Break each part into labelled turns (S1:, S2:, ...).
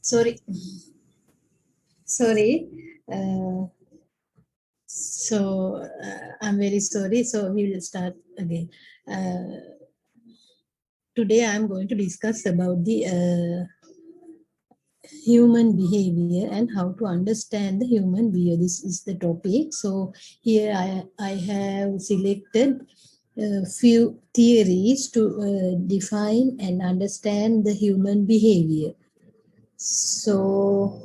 S1: Sorry. Sorry. I'm very sorry. So we will start again. Today I'm going to discuss about the human behavior and how to understand the human behavior. This is the topic. So here I have selected a few theories to define and understand the human behavior. So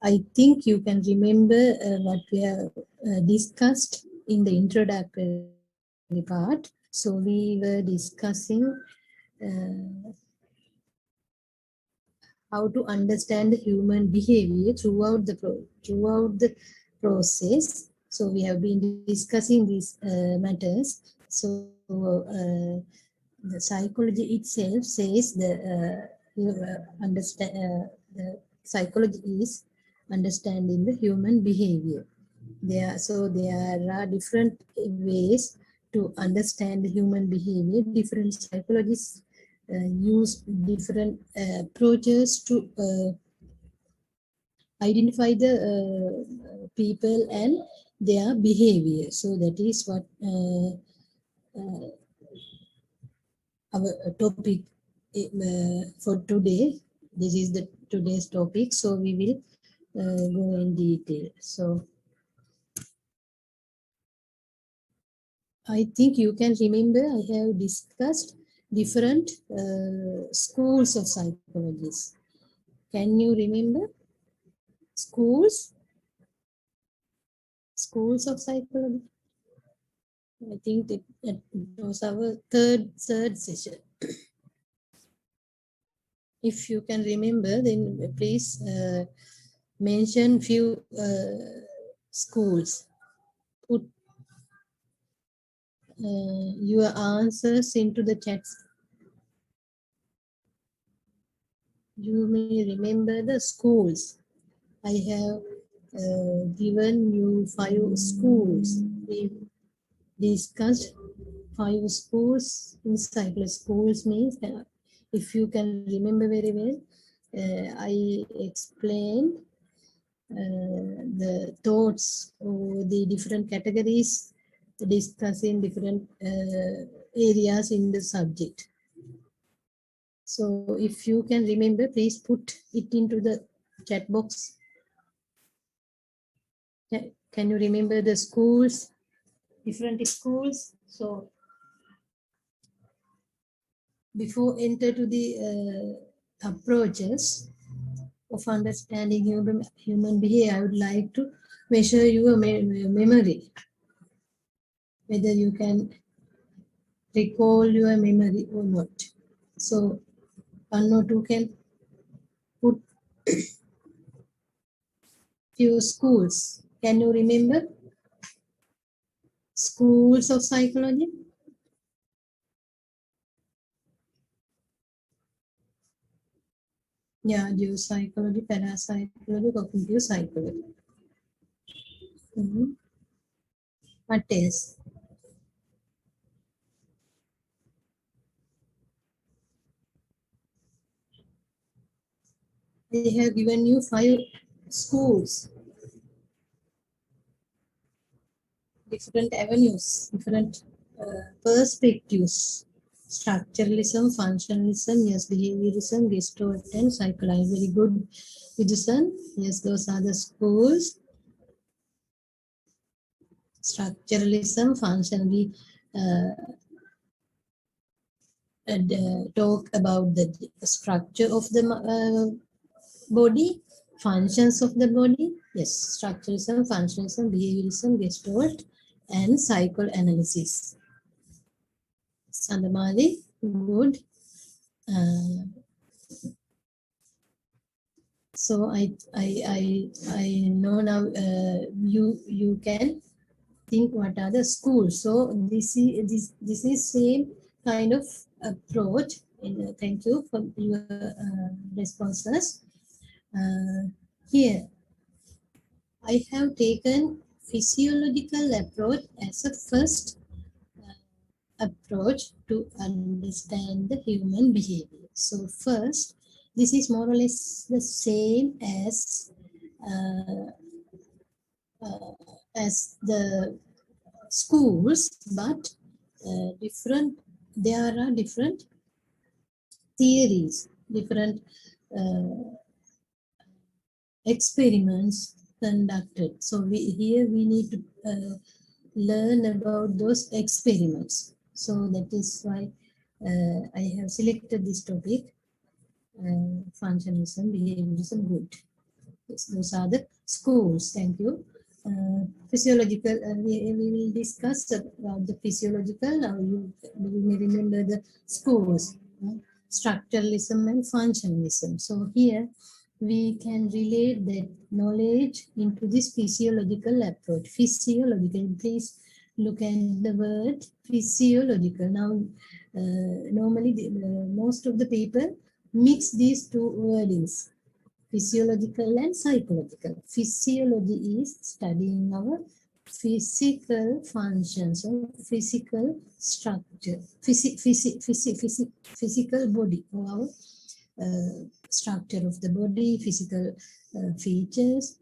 S1: I think you can remember what we have discussed in the introductory part. So we were discussing how to understand the human behavior throughout the process. So we have been discussing these matters. So the psychology itself says the psychology is understanding the human behavior. There are different ways to understand the human behavior. Different psychologists use different approaches to identify the people and their behavior. So that is what our topic for today. This is the today's topic. So we will go in detail. So I think you can remember I have discussed different schools of psychologists. Can you remember schools of psychology? I think that was our third session. If you can remember, then please mention few schools. Put your answers into the chat. You may remember the schools. I have given you 5 schools. We discussed 5 schools in psychology. Schools means if you can remember very well, I explained the thoughts or the different categories discussing different areas in the subject. So if you can remember, please put it into the chat box. Can you remember the schools, different schools? So before enter to the approaches of understanding human behavior, I would like to measure your memory, whether you can recall your memory or not. So 1 or 2 can put few schools. Can you remember schools of psychology? Yeah, geopsychology, parapsychology, cognitive psychology. What else? They have given you 5 schools, different avenues, different perspectives. Structuralism, functionalism, yes, behaviorism, Gestalt, and psychology. Very good, Vidusan. Yes, those are the schools. Structuralism, function. We talk about the structure of the body, functions of the body. Yes, structuralism, functionalism, behaviorism, Gestalt, and psychoanalysis. Sandamali, good. So I know now you can think what are the schools. So this is same kind of approach. And thank you for your responses. Here I have taken physiological approach as a first approach to understand the human behavior. So first, this is more or less the same uh, as the schools, but different. There are different theories, different uh, experiments conducted. So here we need to learn about those experiments. So that is why I have selected this topic, functionalism, behaviorism, good. Yes, those are the schools. Thank you. Physiological, we will discuss about the physiological. Now you may remember the schools, structuralism and functionalism. So here we can relate that knowledge into this physiological approach. Physiological, please look at the word physiological. Now, normally most of the people mix these two wordings, physiological and psychological. Physiology is studying our physical functions or physical structure, physical body, or our structure of the body, physical features.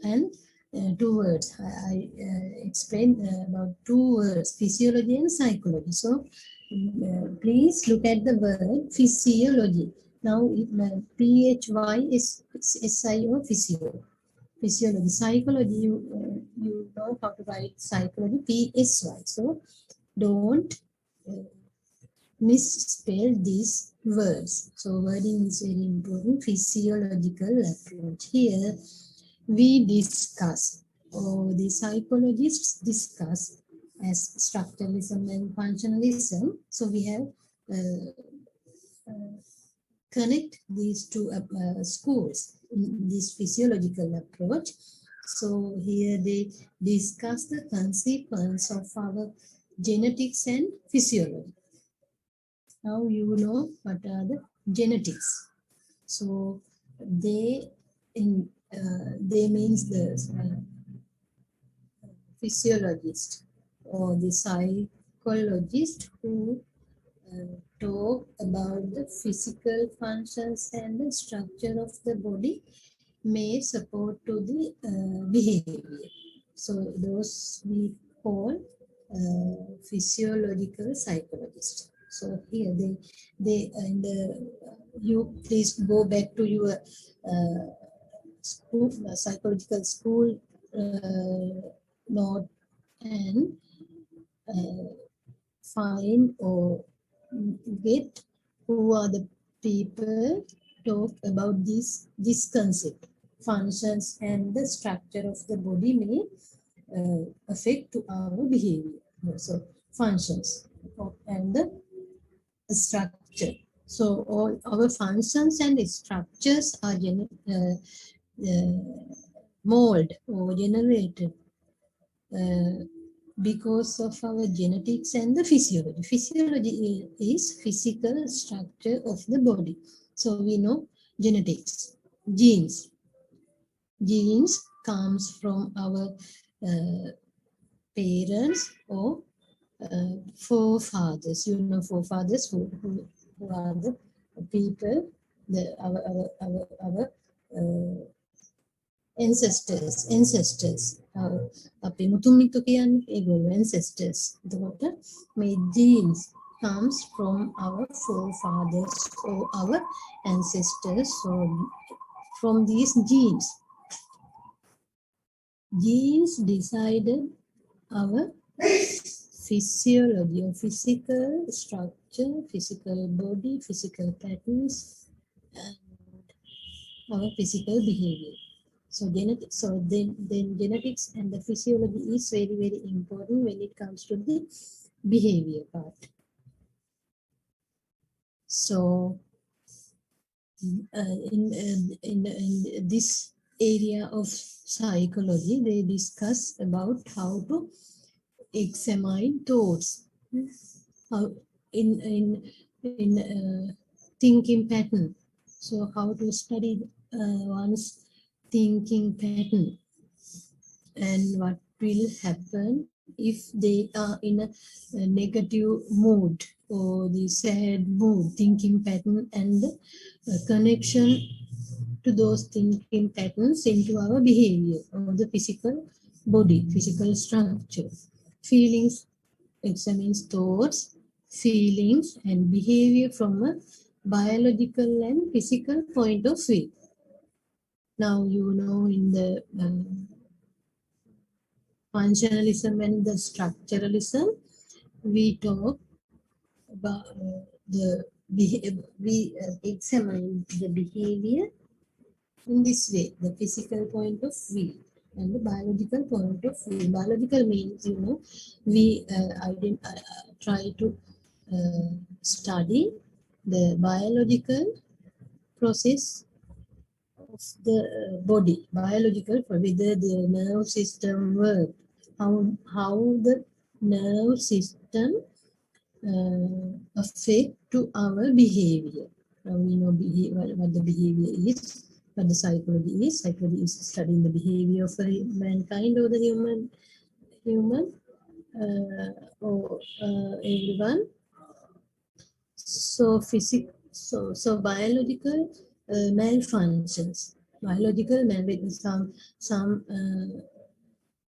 S1: And two words. I explained about two words, physiology and psychology. So please look at the word physiology. Now, PHY is SIO, physio. Physiology. Psychology, you know how to write psychology, PSY. So don't misspell these words. So wording is very important. Physiological approach. Here we discuss, or the psychologists discuss, as structuralism and functionalism. So we have connect these two schools in this physiological approach. So here they discuss the consequence of our genetics and physiology. Now you know what are the genetics. So they means the physiologist or the psychologist who talk about the physical functions and the structure of the body may support to the behavior. So those we call physiological psychologists. So here they and you please go back to your school, psychological school note, and find or get who are the people talk about this concept. Functions and the structure of the body may affect to our behavior. So functions and the structure. So all our functions and structures are mold or generated because of our genetics and the physiology. Physiology is physical structure of the body. So we know genetics, genes. Genes comes from our parents or forefathers. You know forefathers who are the people, our ancestors. අපි මුතුන් මිත්තු කියන්නේ ඒගොල්ලෝ ancestors. එතකොට මේ genes comes from our forefathers or our ancestors. So from these genes decided our physiology or physical structure, physical body, physical patterns, and our physical behavior. So then genetics and the physiology is very, very important when it comes to the behavior part. So in this area of psychology, they discuss about how to examine thoughts, how in thinking pattern. So how to study one's thinking pattern and what will happen if they are in a negative mood or the sad mood, thinking pattern, and connection to those thinking patterns into our behavior or the physical body, physical structure. Feelings examines thoughts, feelings, and behavior from a biological and physical point of view. Now, you know, in the functionalism and the structuralism, we talk about we examine the behavior in this way, the physical point of view and the biological point of view. Biological means, you know, we try to study the biological process of the body, biological, whether the nerve system works, how the nerve system affect to our behavior. Now we know what the behavior is, what the psychology is. Psychology is studying the behavior of mankind or the human or everyone. So so biological malfunctions, biological some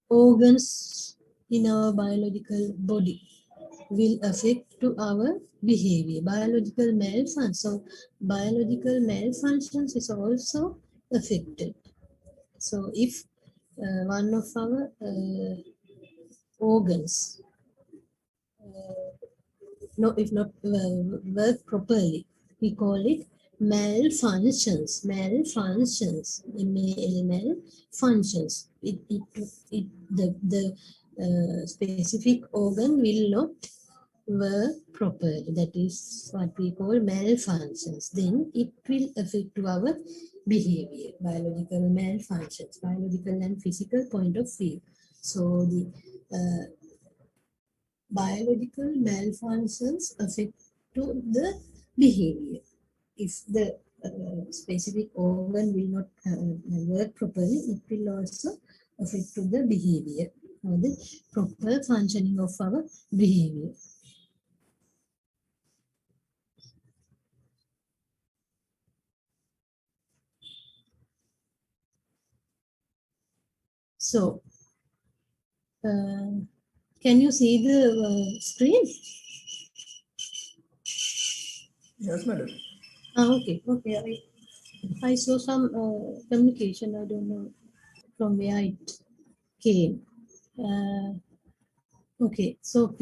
S1: organs in our biological body will affect to our behavior. Biological malfunction. So biological malfunctions is also affected. So if one of our organs if not work properly, we call it malfunctions. Malfunctions. The specific organ will not work properly. That is what we call malfunctions. Then it will affect to our behavior. Biological malfunctions, biological and physical point of view. So the biological malfunctions affect to the behavior. If the specific organ will not work properly, it will also affect to the behavior or the proper functioning of our behavior. So, can you see the screen?
S2: Yes, madam.
S1: Okay. I saw some communication. I don't know from where it came. Okay, so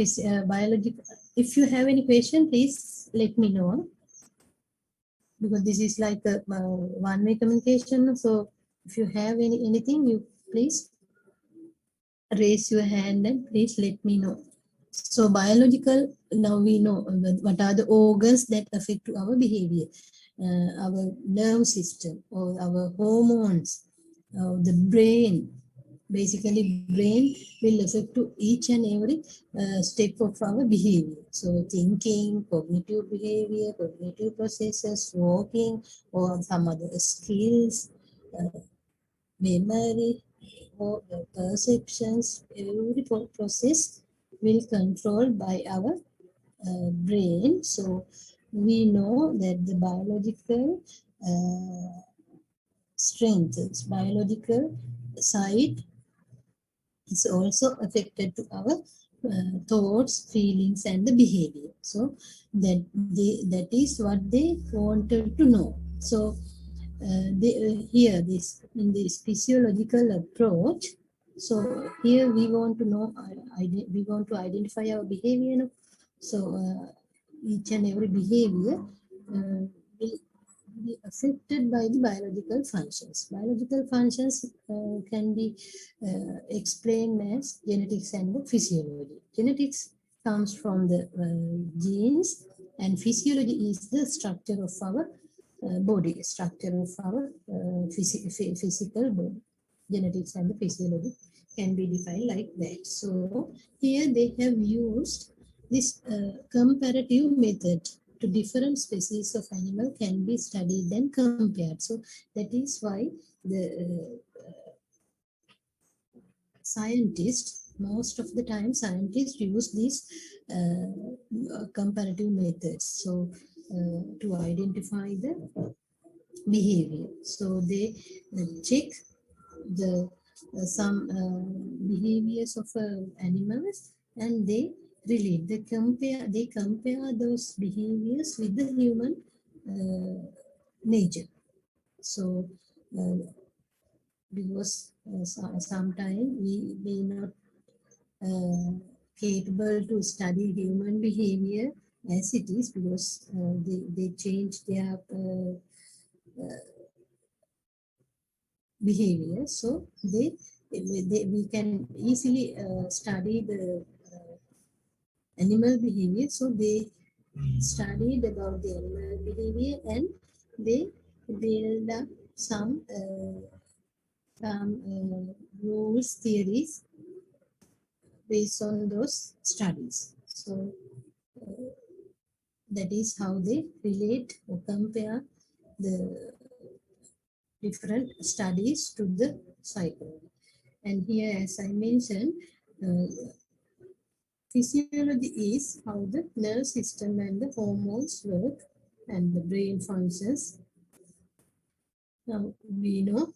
S1: biological. If you have any question, please let me know, because this is like a one-way communication. So if you have anything, you please raise your hand and please let me know. So biological, now we know what are the organs that affect to our behavior, our nerve system or our hormones, the brain. Basically, brain will affect to each and every step of our behavior. So thinking, cognitive behavior, cognitive processes, walking, or some other skills, memory, or perceptions, every process will controlled by our brain. So we know that the biological strength, biological side is also affected to our thoughts, feelings, and the behavior. So that is what they wanted to know. So here in this physiological approach. So here we want to know, we want to identify our behavior. No? So each and every behavior will be affected by the biological functions. Biological functions can be explained as genetics and the physiology. Genetics comes from the genes, and physiology is the structure of our body, structure of our physical body. Genetics and the physiology can be defined like that. So here they have used this comparative method to different species of animal can be studied and compared. So that is why the scientists, most of the time, scientists use these comparative methods. So, to identify the behavior. So, they check the some behaviors of animals, and they relate. They compare those behaviors with the human nature. So, because sometimes we may not capable to study human behavior as it is, because they change their behavior. So we can easily study the animal behavior. So they studied about the animal behavior, and they build up some rules, theories based on those studies. So that is how they relate or compare the different studies to the psychology. And here, as I mentioned, physiology is how the nerve system and the hormones work and the brain functions. Now we know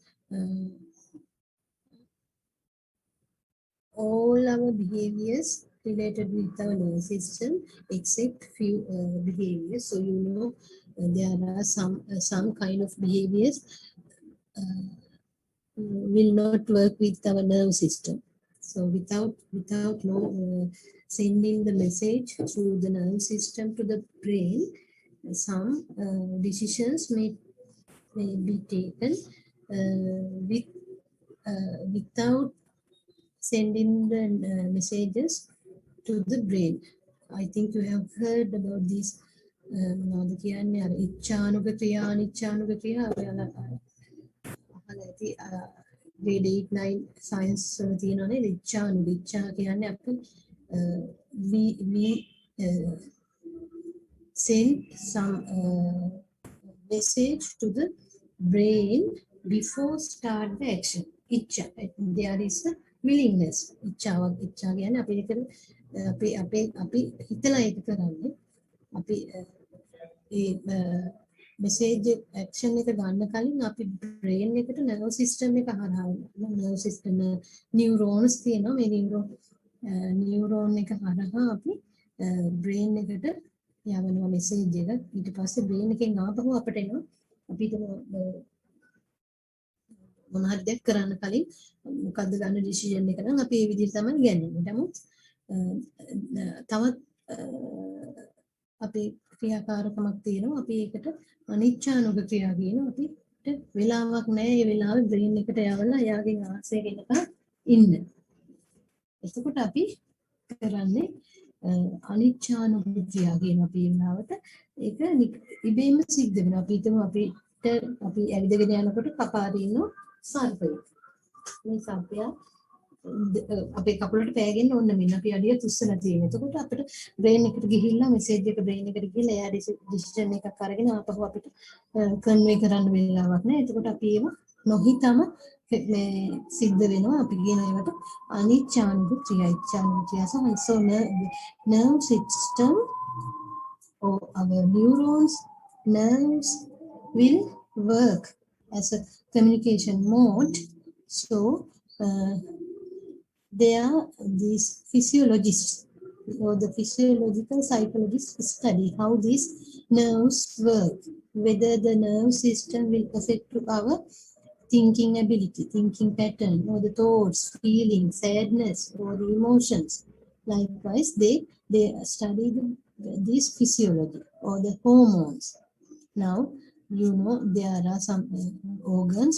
S1: all our behaviors related with our nervous system, except few behaviors. So you know there are some kind of behaviors will not work with our nerve system. So without sending the message through the nerve system to the brain, some decisions may be taken without sending the messages to the brain. I think you have heard about these මොනවද කියන්නේ අර ඉච්ඡානුග ක්‍රියා අනිච්ඡානුග ක්‍රියා ඔයාලා අහලා ඇති grade 8 9 science වල තියෙනවා නේද ඉච්ඡානුග ඉච්ඡා කියන්නේ අපි we send some message to the brain before start the action. Itcha, there is a willingness. ඉච්ඡා කියන්නේ අපි අපි හිතලා ඒක කරන්නේ. අපි message action එක ගන්න කලින් අපි brain එකට nerve system එක හරහා nerve system neurons තියෙනවා මේ neuron එක හරහා අපි brain එකට යවනවා message එක. ඊට පස්සේ brain එකෙන් ආපහු අපිට එනවා අපිට මොන හරි දෙයක් කරන්න කලින් මොකද්ද ගන්න decision එක නම් අපි මේ විදිහට තමයි ගන්නේ. නමුත් තවත් අපේ ක්‍රියාකාරකමක් තියෙනවා. අපි ඒකට අනිච්ඡානුග ක්‍රියා කියනවා. අපිට වෙලාවක් නැහැ. ඒ වෙලාවේ බ්‍රේන් එකට යවලා එයාගෙන් ආසය ගෙනකන් ඉන්න. එතකොට අපි කරන්නේ අනිච්ඡානුග ක්‍රියා කියන අපි වෙලාවට ඒක ඉබේම සිද්ධ වෙනවා. අපි හිතමු අපි ඇවිදගෙන යනකොට කපාරේ ඉන්න සර්පයෙක්. මේ සර්පයා අපේ කකුලට පෑගෙන ඕන්න මෙන්න අපි අඩිය තුස්සලා තියෙනවා. එතකොට අපිට බ්‍රේන් එකට ගිහිල්ලා මෙසේජ් එක බ්‍රේන් එකට ගිහිල්ලා එයා ඩිසිෂන් එකක් අරගෙන ආපහු අපිට කන්වේ කරන්න වෙලාවක් නැහැ. එතකොට අපි ඒව නොහිතම මේ සිද්ධ වෙනවා. අපි කියන ඒවට අනිච්ඡානුග ක්‍රියා ඉච්ඡානුග ක්‍රියා so nerve system or our nerves will work as a communication mode. So there are these physiologists or the physiological psychologists study how these nerves work, whether the nerve system will affect our thinking ability, thinking pattern, or the thoughts, feelings, sadness, or the emotions. Likewise, they study this physiology or the hormones. Now, you know there are some organs,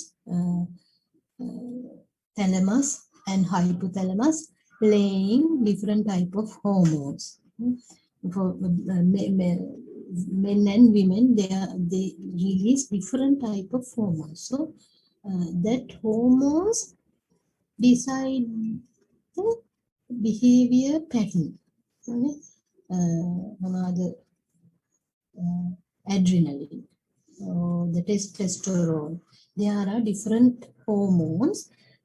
S1: thalamus and hypothalamus, laying different type of hormones. For men and women, they release different type of hormones. So that hormones decide the behavior pattern. Another adrenaline, the testosterone. There are different hormones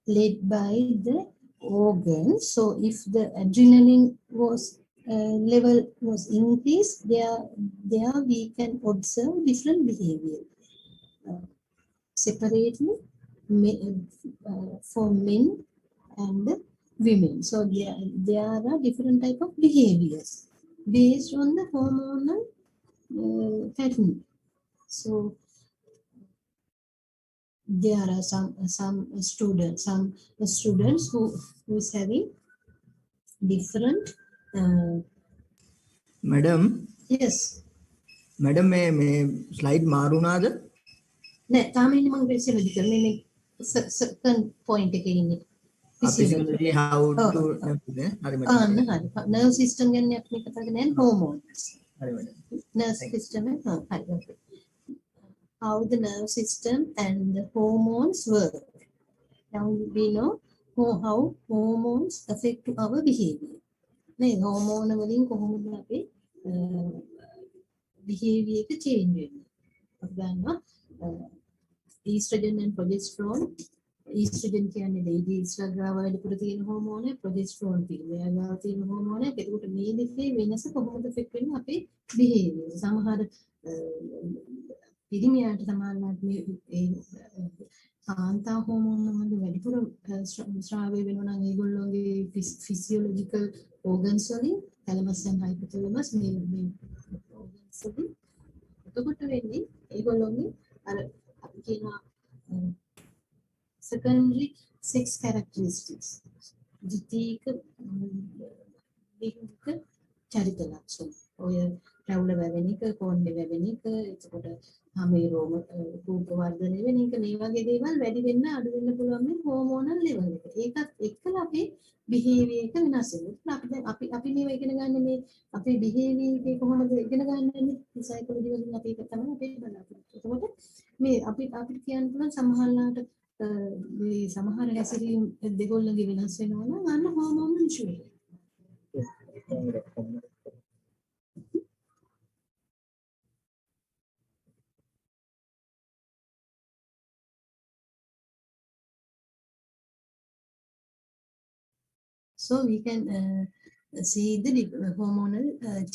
S1: led by the organs. So if the adrenaline was level was increased, there we can observe different behavior separately for men and women. So there are different type of behaviors based on the hormonal pattern. So there are some students who is having different
S2: madam
S1: yes
S2: madam मैं slide मारूනාද
S1: නෑ තාම ඉන්නේ මම physiological මේ second point එකේ ඉන්නේ
S2: physiology how to හරි
S1: අන්න
S2: मैडम
S1: හරි nerve system ගැන අපි කතා කරන්නේ hormones
S2: හරි मैडम
S1: nerve system එක හරි okay how the nerve system and the hormones work. Now we know how hormones affect to our behavior. නේ හෝමෝන වලින් කොහොමද අපි behavior එක change වෙන්නේ. අපි ගන්නවා estrogen and progesterone. Estrogen කියන්නේ ලේඩීස්ලා ගාව වැඩිපුර තියෙන හෝමෝන, progesterone පිරිමියා ගාව තියෙන හෝමෝන. ඒකට මේ දෙකේ වෙනස කොහොමද affect වෙන්නේ අපේ behavior. සමහර පිරිමියාට සමානවත් මේ කාන්තා හෝමෝන වල වැඩිපුර ස්‍රාවය වෙනවා නම් ඒගොල්ලෝගේ physiological organs වලින් thalamus and hypothalamus මේ organs වලින් එතකොට වෙන්නේ ඒගොල්ලෝගේ අර අපි කියනවා secondary sex characteristics ද්විතීක ලිංගික චරිත ලක්ෂණ ඔය රැවුල වැවෙන එක කොණ්ඩේ වැවෙන එක එතකොට හැමේ රෝම රූප වර්ධනය වෙන එක මේ වගේ දේවල් වැඩි වෙන්න අඩු වෙන්න පුළුවන් මේ හෝමෝනල් ලෙවල් එක. ඒකත් එක්කලා අපේ behavior එක වෙනස් වෙනවා. අපි මේව ඉගෙන ගන්න මේ අපේ behavior එක කොහොමද ඉගෙන ගන්නන්නේ? psychology වලින් අපි ඒක තමයි අපේ බලාපොරොත්තු. එතකොට මේ අපිට කියන්න පුළුවන් සමහරලාට මේ සමහර හැසිරීම් දෙගොල්ලන්ගේ වෙනස් වෙනවා නම් අන්න හෝමෝනල් ඉෂුව එක. So we can see the hormonal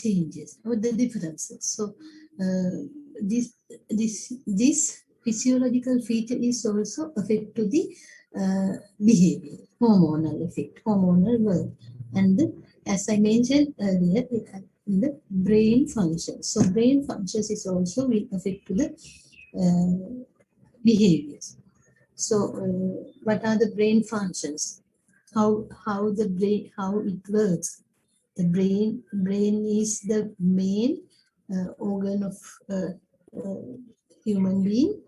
S1: changes or the differences. So this physiological feature is also affect to the behavior, hormonal effect, hormonal work, and as I mentioned earlier, the brain functions. So brain functions is also will affect to the behaviors. So what are the brain functions? How the brain, how it works? The brain is the main organ of human being.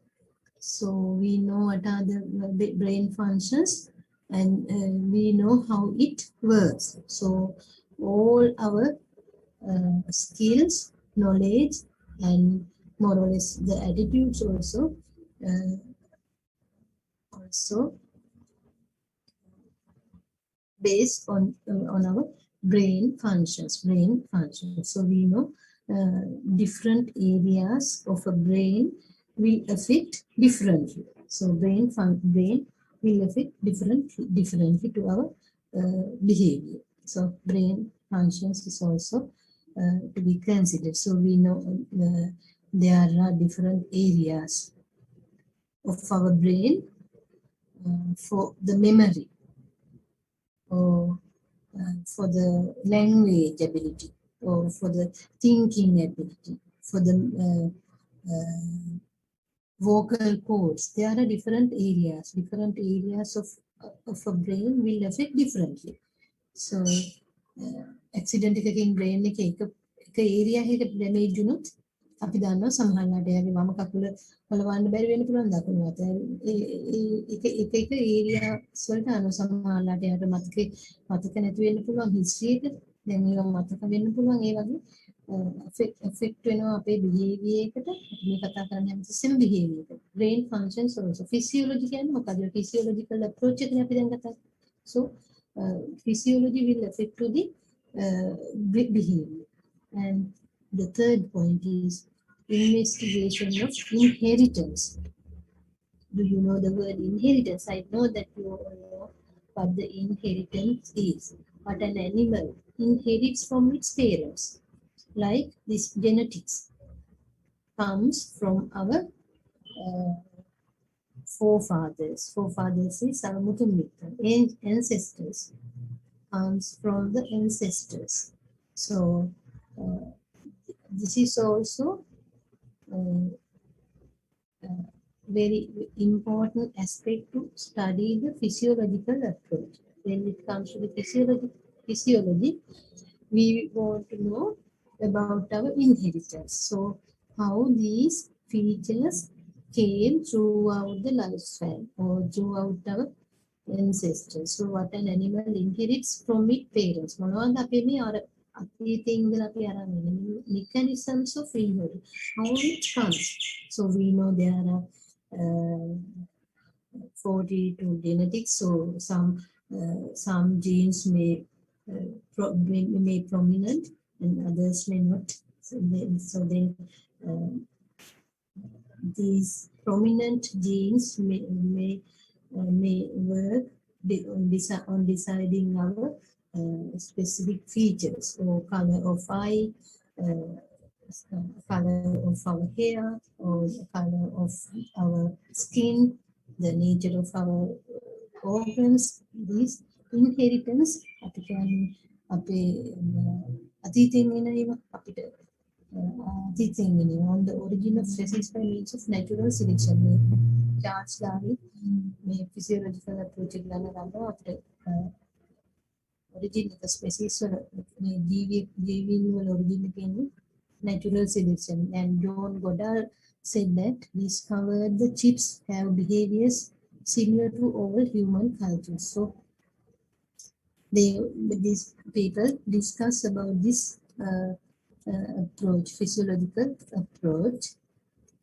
S1: So we know what are the brain functions, and we know how it works. So all our skills, knowledge, and more or less the attitudes also based on our brain functions. So we know different areas of a brain will affect differently. So brain will affect differently to our behavior. So brain functions is also to be considered. So we know there are different areas of our brain for the memory, or for the language ability, or for the thinking ability, for the vocal cords. There are different areas of a brain will affect differently. So accident එකකින් brain එක area එකකට damage වුණොත් අපි දන්නවා සමහරවිට එයාගේ වම කකුල පළවන්න බැරි වෙන්න පුළුවන් දකුණු අත. ඒක areas වලට අනුව සමහරවිට එයාට මතක නැති වෙන්න පුළුවන් history එක. දැන් ඒවා මතක වෙන්න පුළුවන් ඒ වගේ affect වෙනවා අපේ behavior එකට. අපි මේ කතා කරන්නේ හැමතිස්සෙම behavior එක. brain functions also. physiology කියන්නේ මොකද? physiological approach එකනේ අපි දැන් කතා කරන්නේ. So physiology will affect to the behavior. And the third point is investigation of inheritance. Do you know the word inheritance? I know that you all know what the inheritance is, what an animal inherits from its parents. Like this genetics comes from our forefathers. Forefathers is our mutumita, ancestors, comes from the ancestors. So this is also very important aspect to study the physiological approach. When it comes to the physiology, we want to know about our inheritance. So how these features came throughout the lifespan or throughout our ancestors. So what an animal inherits from its parents. මොනවද අපි මේ අර අතීතයේ ඉඳලා අපි අරන් ඉන්නේ mechanisms of inheritance. How it comes. So we know there are 42 genetics. So some genes may prominent and others may not. So then these prominent genes may work on deciding our specific features or color of eye, color of our hair, or color of our skin, the nature of our organs. These inheritance අපි කියන්නේ අපේ අතීතයෙන් එන ඒවා අපිට අතීතයෙන් එන on the origin of species by means of natural selection. මේ charts ලාගේ මේ physiological approach එක ගන්නවා අපිට origin of the species වල මේ ජීවීන් වල origin එක කියන්නේ natural selection. And John Goddard said that discovered the chips have behaviors similar to all human cultures. So these people discuss about this approach, physiological approach,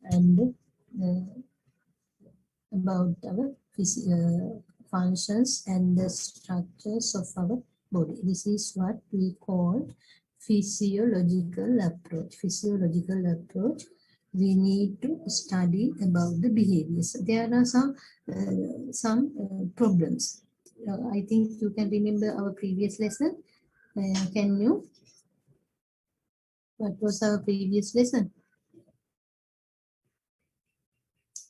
S1: and about our functions and the structures of our body. This is what we call physiological approach. Physiological approach. We need to study about the behaviors. There are some problems. I think you can remember our previous lesson. Can you? What was our previous lesson?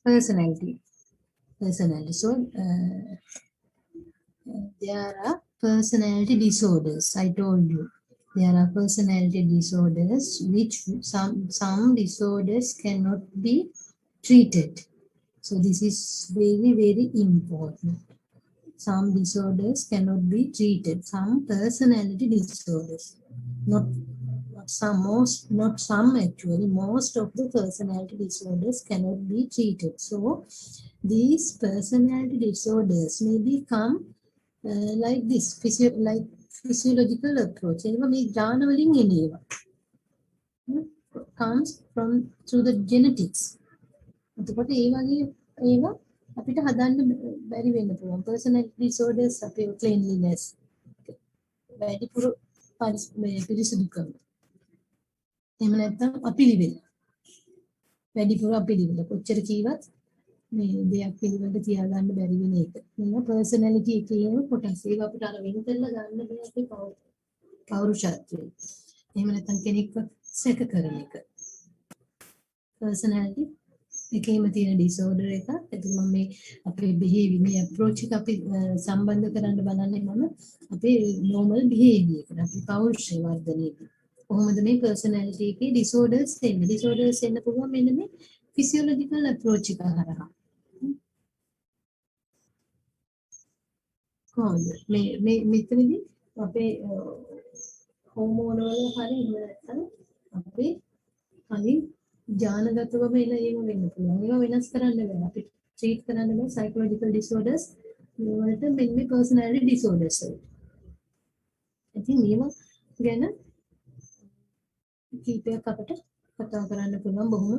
S1: Personality. So there are personality disorders. I told you there are personality disorders which some disorders cannot be treated. So this is very, very important. Some disorders cannot be treated. Some personality disorders, not some actually, most of the personality disorders cannot be treated. So these personality disorders may become like this, physiological approach. Comes from through the genetics. අපිට හදන්න බැරි වෙන්න පුළුවන් personality disorders අපේ cleanliness වැඩිපුර පිරිසිදුකම එහෙම නැත්නම් අපිලිවෙල වැඩිපුර අපිලිවෙල කොච්චර කීවත් මේ දෙයක් පිළිවෙලට තියාගන්න බැරි වෙන එක මේ personality එකේම කොටස් ඒක අපිට අර වෙන කරලා ගන්න බෑ අපේ පෞරුෂත්වය එහෙම නැත්නම් කෙනෙක්ව සැක කරන එක personality එකේම තියෙන disorder එක. ඒකම මේ අපේ behavior මේ approach එක අපි සම්බන්ධ කරන්න බලන්නේ මම අපේ normal behavior එකට අපි පෞරුෂය වර්ධනයක. කොහොමද මේ personality එකේ disorders එන්නේ? disorders එන්න පුළුවන් මෙන්න මේ physiological approach එක හරහා. කොහොමද? මේ මෙතනදී අපේ හෝමෝන වල හරි එහෙම නැත්නම් අපේ කලින් ජානගතවම එන ඒවා වෙන්න පුළුවන්. ඒවා වෙනස් කරන්න බෑ. අපි ට්‍රීට් කරන්න බෑ psychological disorders වලට මෙන්න මේ personality disorders වලට. ඉතින් මේවා ගැන කීපයක් අපිට කතා කරන්න පුළුවන් බොහොම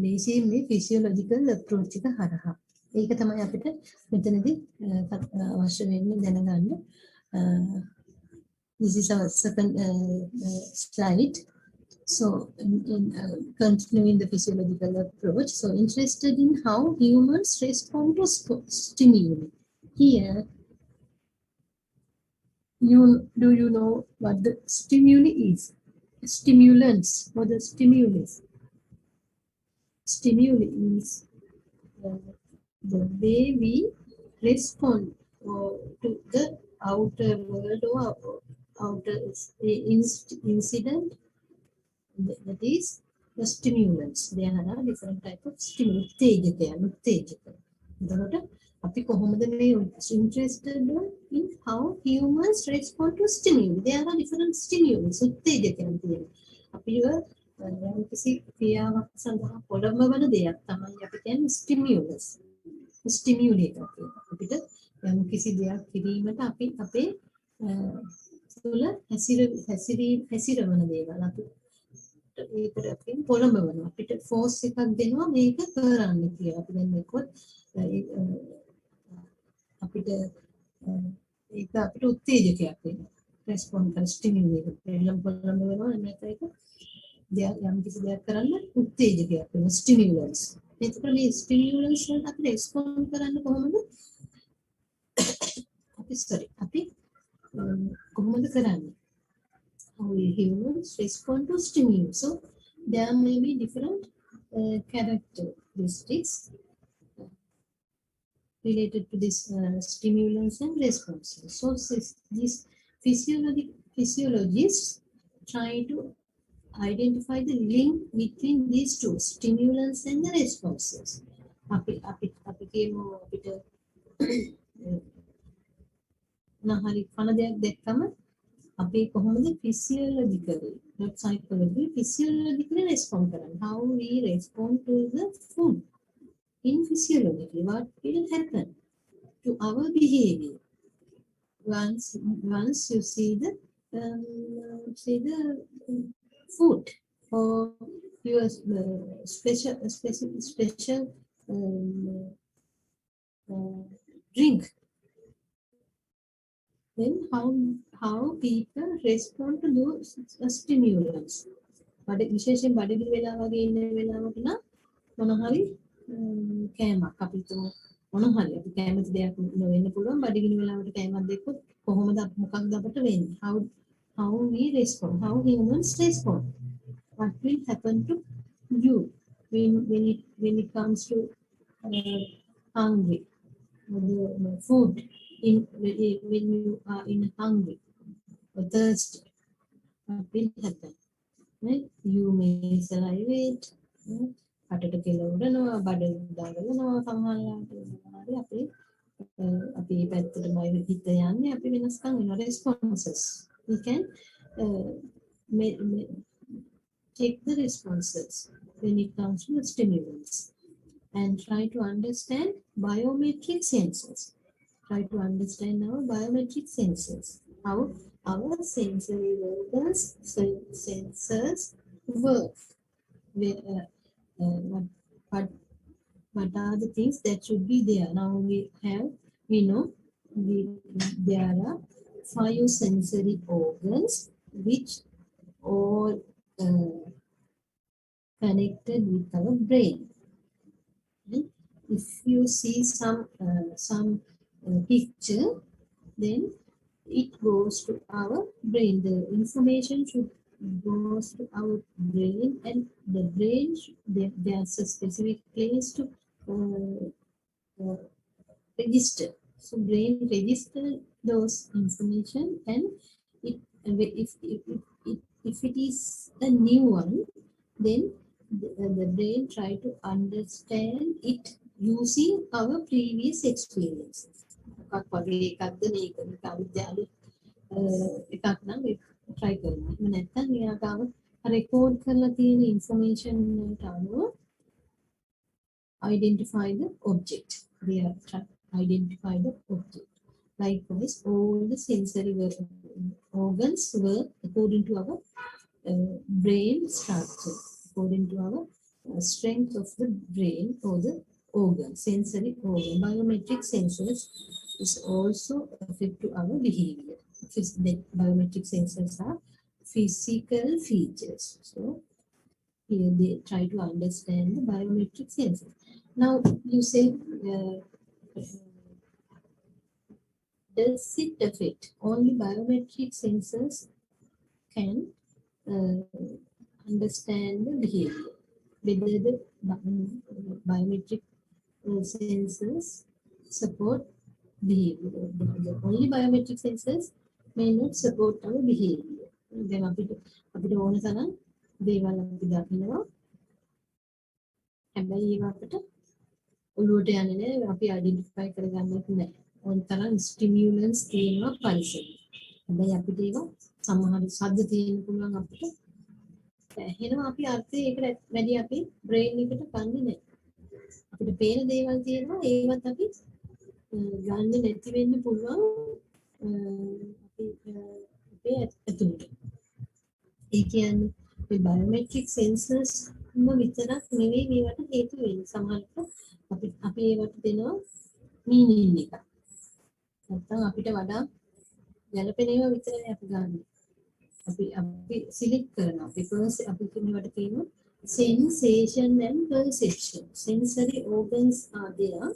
S1: ලේසියෙන් මේ physiological approach එක හරහා. ඒක තමයි අපිට මෙතනදී අවශ්‍ය වෙන්නේ දැනගන්න. This is our second slide. So, continuing the physiological approach, so interested in how humans respond to stimuli. Here, Do you know what the stimuli is? Stimulants or the stimulus. Stimuli is uh, the way we respond to the outer world or outer incident, that is the stimulants. There are different type of stimulants. එතකොට අපි කොහොමද මේ interested in how humans respond to stimuli. There are different stimuli. උත්තේජකයන් තියෙනවා. අපි යම් කිසි ක්‍රියාවක් සඳහා පොළඹවන දෙයක් තමයි අපි කියන්නේ stimulus. Stimuli එකක් තියෙනවා. අපිට යම් කිසි දෙයක් කිරීමට අපි අපේ තුළ හැසිරවන දේවල් අපි ඒකට අපි පොළඹවනවා. අපිට ෆෝස් එකක් දෙනවා මේක කරන්න කියලා. අපි දැන් මේකත් අපිට ඒක අපිට උත්තේජකයක් වෙනවා. රෙස්පොන්ඩ් කරන ස්ටිමියුලි එක පොළඹවනවා. නැත්නම් ඒක යම් කිසි දෙයක් කරන්න උත්තේජකයක් වෙනවා. ස්ටිමියුලන්ස්. එතකොට මේ ස්ටිමියුලන්ස් වලට අපි රෙස්පොන්ඩ් කරන්න කොහොමද? අපි කොහොමද කරන්නේ? How humans respond to stimuli. So there may be different characteristics related to this stimulants and responses. So these physiologists try to identify the link between these two, stimulants and the responses. නහරි කන දෙයක් දැක්කම අපි කොහොමද physiologically, not psychologically, physiologically respond කරන්නේ? How we respond to the food in physiologically? What will happen to our behavior once you see the food or your special drink? Then how people respond to those stimulants. විශේෂයෙන් බඩගිනි වෙලා වගේ ඉන්න වෙලාවක නම් මොන හරි කෑමක් අපිට මොන හරි අපි කැමති දෙයක් වෙන්න පුළුවන්. බඩගිනි වෙලාවට කෑමක් දෙක්කොත් කොහොමද මොකක්ද අපිට වෙන්නේ? How we respond, how humans respond. What will happen to you when it comes to hungry, the food, when you are in hungry or thirsty? What will happen? Right? You may salivate, අටට කෙල උඩනවා, බඩ දාගන්නවා, සමහරවිට අපි පැත්තටමයි හිත යන්නේ, අපි වෙනස්කම් වෙනවා. Responses. We can take the responses when it comes to the stimulants and try to understand biometric sensors. Try to understand our biometric sensors. How our sensory organs, sensors work. What are the things that should be there? Now we know there are 5 sensory organs which all connected with our brain. And if you see some picture, then it goes to our brain. The information should goes to our brain, and the brain there's a specific place to register. So brain register those information, and if it is a new one, then the brain try to understand it using our previous experiences. try කරනවා. එහෙම නැත්නම් එයාගාව record කරලා තියෙන information වලට අනුව identify the object. They are trying to identify the object. Likewise, all the sensory organs work according to our brain structure, according to our strength of the brain or the organ, sensory organ. Biometric sensors is also affect to our behavior. The biometric sensors are physical features. So here they try to understand the biometric sensors. Now you say does it affect? Only biometric sensors can understand the behavior. Whether the biometric sensors support behavior. The only biometric sensors may not support our behavior. Then අපිට ඕන තරම් දේවල් අපි දකිනවා. හැබැයි ඒවා අපිට ඔළුවට යන්නේ නැහැ. අපි අයිඩෙන්ටිෆයි කරගන්නත් නැහැ. ඕන තරම් ස්ටිමියුලන්ස් තියෙනවා පරිසරේ. හැබැයි අපිට ඒවා සමහර ශබ්ද තියෙන්න පුළුවන් අපිට. එහෙනම් අපි අර්ථය ඒකට වැඩි අපි බ්‍රේන් එකට ගන්නෙ නැහැ. අපිට පේන දේවල් තියෙනවා ඒවත් අපි ගන්න නැති වෙන්න පුළුවන් අපි අපේ ඇතුළට. ඒ කියන්නේ මේ බයෝමෙට්‍රික් සෙන්සර්ස් විතරක් නෙවෙයි මේවට හේතු වෙන්නේ. සමහරවිට අපි ඒවට දෙනවා මීනින් එක. නැත්නම් අපිට වඩා ගැළපෙන ඒවා විතරයි අපි ගන්න. අපි සිලෙක්ට් කරනවා. අපි මේවට කියනවා sensation and perception. Sensory organs are there,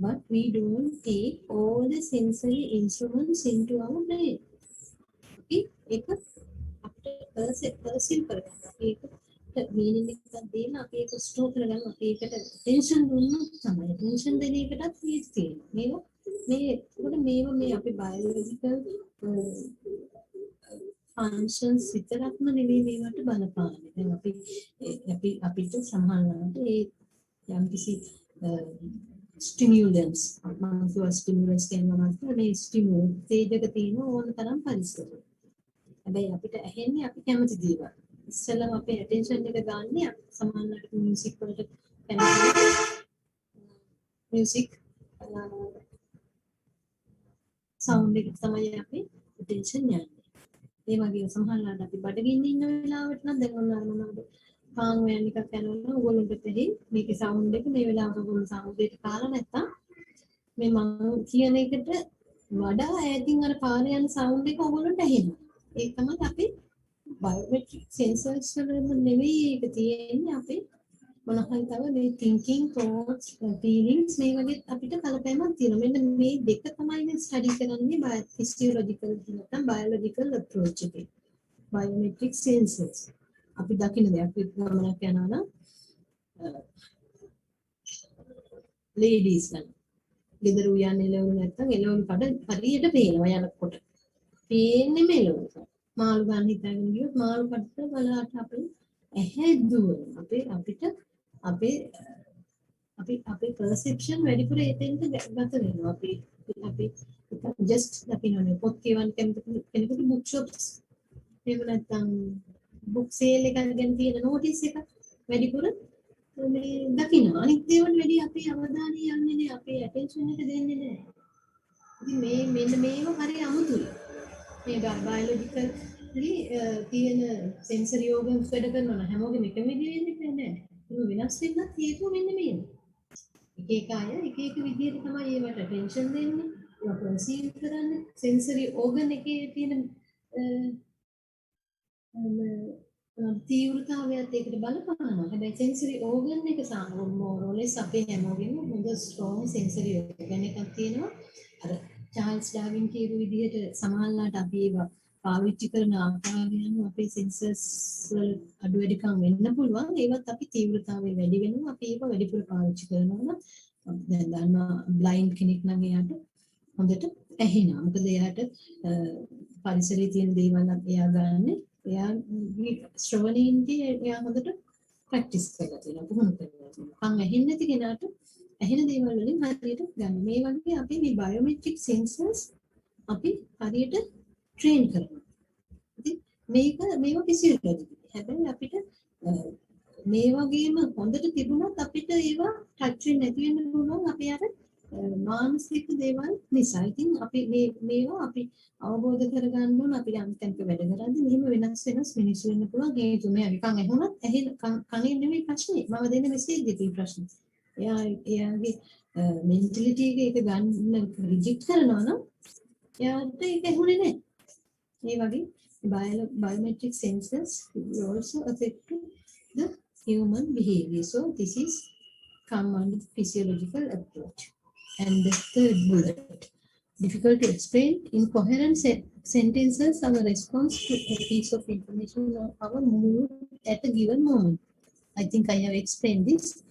S1: but we don't take all the sensory instruments into our brain. Okay, ඒක අපිට perceive කරගන්න. අපි ඒක meaning එකක් දෙන්න අපි ඒක ස්ටෝර් කරගන්න. අපි ඒකට attention දුන්නොත් තමයි. attention දෙන එකටත් තියෙනවා. මේවා මේ අපි biological functions විතරක්ම නෙවෙයි මේවට බලපාන්නේ. දැන් අපිට සමහරවිට ඒ යම්කිසි stimulants මම කියවා stimulants කියනවා මේ stimulus තේජක තියෙන ඕන තරම් පරිසරය. හැබැයි අපිට ඇහෙන්නේ අපි කැමති දේවල්. ඉස්සෙල්ලාම අපේ attention එක ගන්න සමහරවිට music වලට කැමති music sound එක තමයි අපේ attention යන්නේ. ඒ වගේ සමහරවිට අපි බඩගින්න ඉන්න වෙලාවට නම් දැන් ඔන්න අර මොනවද පාන් වෑන් එකක් යනවනම් ඕගොල්ලන්ට තෙහි මේකේ සවුන්ඩ් එක මේ වෙලාවට ඕගොල්ලෝ සවුන්ඩ් එක කාලා නැත්තම් මේ මම කියන එකට වඩා ඈතින් අර පාරේ යන සවුන්ඩ් එක ඕගොල්ලන්ට ඇහෙනවා. ඒක තමයි අපි බයෝමෙට්‍රික් සෙන්සර්ස් වල නෙවෙයි ඒක තියෙන්නේ අපේ මොනවායි තව මේ thinking thoughts feelings මේ වගේ අපිට කලපෑමක් තියෙනවා. මෙන්න මේ දෙක තමයි මේ ස්ටඩි කරන්නේ physiological නැත්නම් biological approach එකේ. biometric sensors අපි දකින්න දෙයක් ගමනක් යනවා නම් ladies නම් ගෙදර උයන්නේ එළවලු නැත්නම් එළවලු කඩ හරියට පේනවා යනකොට. පේන්නේ මෙලොව. මාළු ගන්න හිතාගෙන ගියොත් මාළු කඩට බලලා අපේ ඇහැ දුවන අපේ perception වැඩිපුර එතෙන්ට ගත වෙනවා. අපි just දකින්නනේ පොත් කියවන්න කැමති කෙනෙකුට book shops එහෙම නැත්නම් book sale එකක් ගැන තියෙන notice එක වැඩිපුර මේ දකින්න. අනිත් දේවල් වැඩි අපේ අවධානය යන්නේ නැහැ. අපේ attention එක දෙන්නේ නැහැ. ඉතින් මෙන්න මේව හරි අමුතුයි. මේ biological තියෙන sensory organs වැඩ කරනවා හැමෝගෙම එකම විදිහට වෙන්නේ නැහැ. ඒක වෙනස් වෙන්නත් හේතුව මෙන්න මේ. එක අය එක විදිහට තමයි ඒවට attention දෙන්නේ. ඒක perceive කරන්නේ sensory organ එකේ තියෙන තීව්‍රතාවයත් ඒකට බලපානවා. හැබැයි sensory organ එක මොරොලෙස් අපේ හැමෝගෙම හොඳ strong sensory organ එකක් තියෙනවා. අර චාල්ස් ඩාවින් කියපු විදිහට සමහරවිට අපි ඒවා පාවිච්චි කරන ආකාරයෙන් අපේ සෙන්සර්ස් වල අඩු වැඩිකම් වෙන්න පුළුවන්. ඒවත් අපි තීව්‍රතාවය වැඩි වෙනවා. අපි ඒක වැඩිපුර පාවිච්චි කරනවා නම් දැන් දන්නවා බ්ලයින්ඩ් කෙනෙක් නම් එයාට හොඳට ඇහෙනවා. මොකද එයාට පරිසරයේ තියෙන දේවල් එයා ගන්න. එයා ශ්‍රවණීන්ගේ එයා හොඳට ප්‍රැක්ටිස් කරලා තියෙනවා. පුහුණු කරලා තියෙනවා. කන් ඇහෙන්නේ නැති කෙනාට ඇහෙන දේවල් වලින් හරියට ගන්න. මේ වගේ අපි මේ බයෝමෙට්‍රික් සෙන්සර්ස් අපි හරියට train කරනවා. ඉතින් මේවා physiological. හැබැයි අපිට මේ වගේම හොඳට තිබුණත් අපිට ඒවා ටච් වෙන්නේ නැති වෙන්න පුළුවන් අපේ අර මානසික දේවල් නිසා. ඉතින් අපි මේවා අපි අවබෝධ කරගන්න ඕන. අපි යම් තැනක වැඩ කරද්දී මෙහෙම වෙනස් මිනිස්සු වෙන්න පුළුවන්. හේතු මේ නිකන් ඇහුණත් කනේ නෙමෙයි ප්‍රශ්නේ. මම දෙන්න මෙසේජ් එකේ ප්‍රශ්නේ. එයාගේ මෙන්ටැලිටි එක ගන්න රිජෙක්ට් කරනවා නම් එයාට ඒක ඇහුනේ නැහැ. මේ වගේ biometric sensors also affect the human behavior. So this is come under the physiological approach. And the third bullet, difficult to explain. In coherent sentences, our response to a piece of information or our mood at a given moment. I think I have explained this.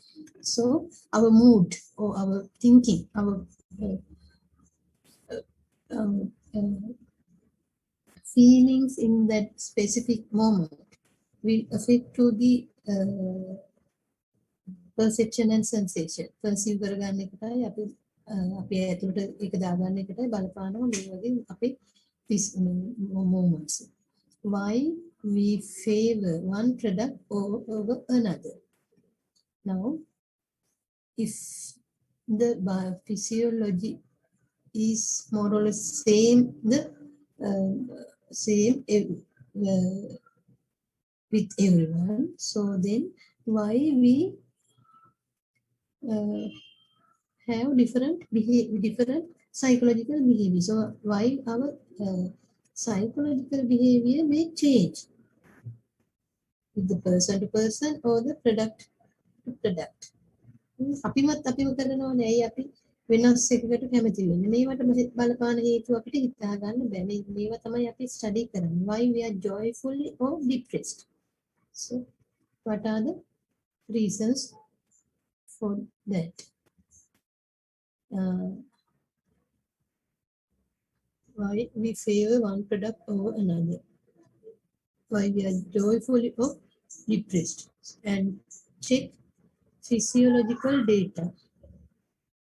S1: So, our mood or our thinking, our um, feelings in that specific moment will affect to the perception and sensation. Perceive කරගන්න එකටයි අපි අපි ඇතුළට ඒක දාගන්න එකටයි බලපානවා මේ වගේ අපේ moments. Why we favor one product over another. Now, if the physiology is more or less same, the same with everyone, so then why we have different psychological behavior? So why our psychological behavior may change with the person to person or the product to product. අපිම කරනවානේ ඇයි අපි වෙනස් එකකට කැමති වෙන්නේ මේවට බලපාන හේතු අපිට හිතා ගන්න බෑ මේවා තමයි අපි ස්ටඩි කරන්නේ why we are joyfully or depressed. So what are the reasons for that? Why we favor one product over another, why we are joyfully or depressed, and check physiological data,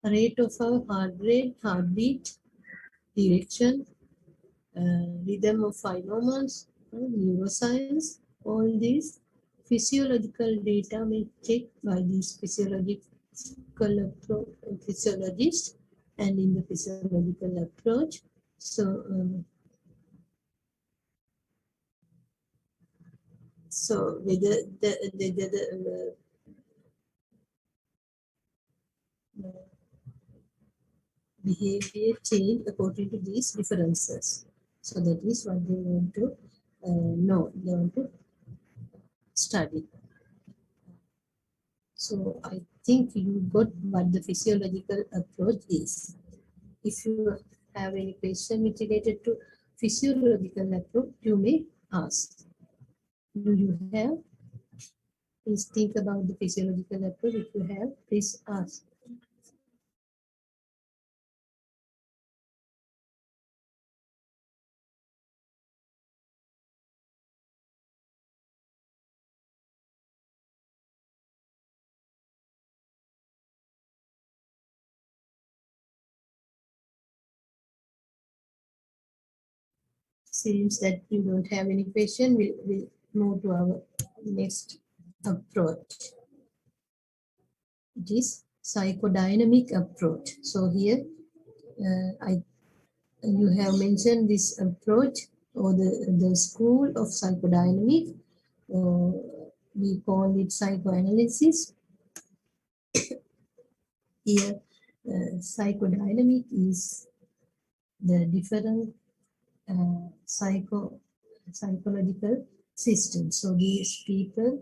S1: rate of our heart rate, heartbeat, direction, rhythm of ine neuroscience. All these physiological data may check by these physiologists and in the physiological approach. So, whether the behavior change according to these differences. So that is what they want to know, they want to study. So I think you got what the physiological approach is. If you have any question related to physiological approach, you may ask. Do you have? Please think about the physiological approach. If you have, please ask. Seems that you don't have any question. We'll move to our next approach. It is psychodynamic approach. So here, you have mentioned this approach or the school of psychodynamic. We call it psychoanalysis. Here, psychodynamic is the different psychological system. So these people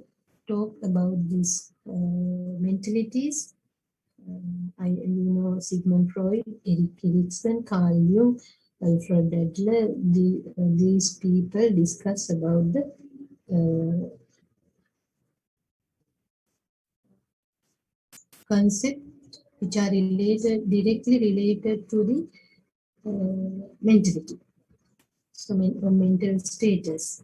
S1: talk about these mentalities. You know Sigmund Freud, Erik Erikson, Carl Jung, Alfred Adler. These people discuss about the concept which are directly related to the mentality. So mental status.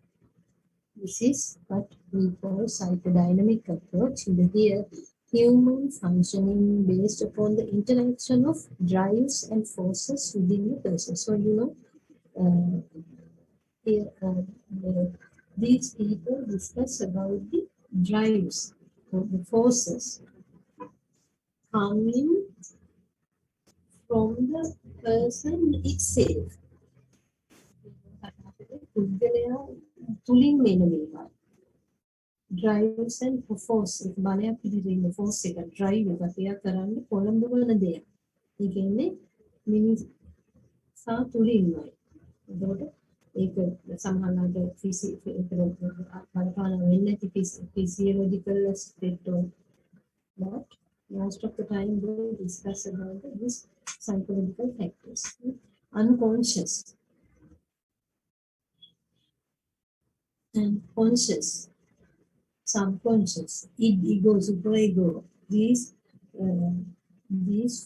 S1: This is what we call psychodynamic approach. Here, human functioning based upon the interaction of drives and forces within the person. So you know, here these people discuss about the drives or the forces coming from the person itself. Drives and force බලයක් පිළිදෙන්න force එක drive එක ක්‍රියා කරන්න කොළඹවන දෙයක්. ඒ කියන්නේ මිනිසා තුලින්මයි. එතකොට ඒක සමහරවිට බලපාන වෙන්නේ නැති physiological aspect of that. Most of the time we discuss about these psychological factors. unconscious, and conscious, subconscious, ego, superego. Uh, these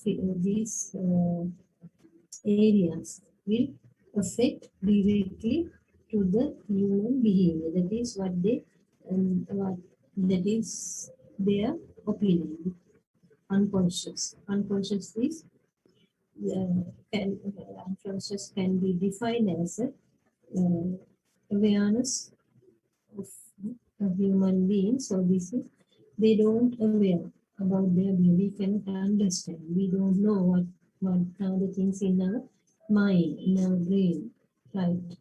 S1: areas will affect directly to the human behavior. That is what that is their opinion. Unconscious. Unconscious can be defined as a awareness of a human being. So this is they don't aware about their behavior. We cannot understand. We don't know what are the things in our mind, in our brain, right?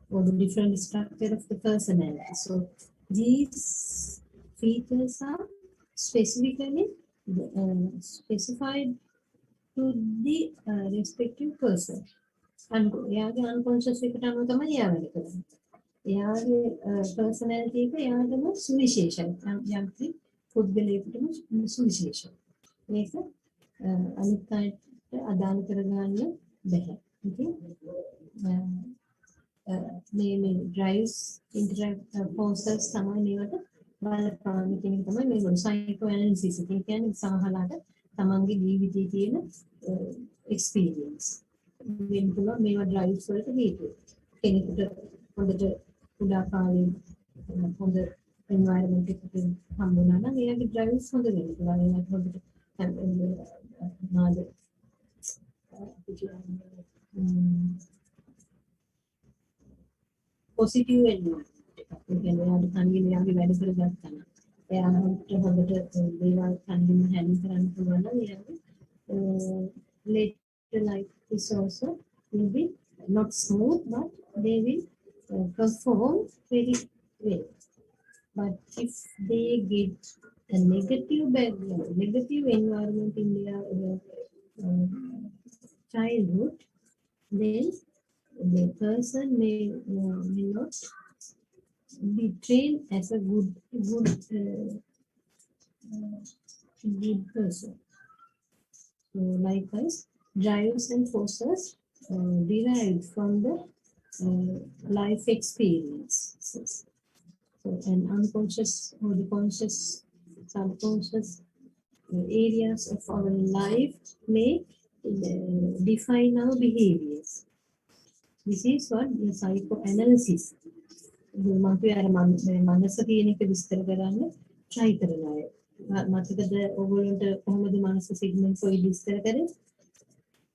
S1: Or the different structure of the personality. So these features are specifically specified to the respective person. එයාගේ unconscious එකට අනුව තමයි එයා වැඩ කරන්නේ. එයාගේ personality එක එයාටම සුවිශේෂයි. යම්කි පුද්ගලයෙකුටම සුවිශේෂයි. මේක අනිත් අයට අදාළ කරගන්න බැහැ. ඉතින් මේ drives interact forces තමයි මේවට බලපාන්නේ කියන එක තමයි මේ psycho analysis එක කියන්නේ සමහරවිට තමන්ගේ ජීවිතයේ තියෙන experience වෙන පුළුවන් මේවා drives වලට හේතු කෙනෙකුට හොඳට කුඩා කාලේ හොඳ environment එකක හම්බුනා නම් එයාගේ drives හොඳ වෙන්න පුළුවන් එයාට හොඳට positive environment එකක්. ඒ කියන්නේ එයාට තනියම එයාගේ වැඩ කරගත්තා නම් එයාට හොඳට දේවල් තනියම හැඳින් කරන්න පුළුවන් නම් එයාගේ later life is also will be not smooth, but they will perform very well. But if they get a negative background, negative environment in their childhood, then the person may not be trained as a good person. So likewise, drives and forces derived from the life experiences. So an unconscious or the conscious, subconscious areas of our life may define our behaviors. This is what the psychoanalysis. මම අර මනස කියන එක විස්තර කරන්න try කරලා අය. මතකද ඔයගොල්ලන්ට කොහොමද මනස සිග්මන්ඩ් ෆ්‍රොයිඩ් විස්තර කරේ?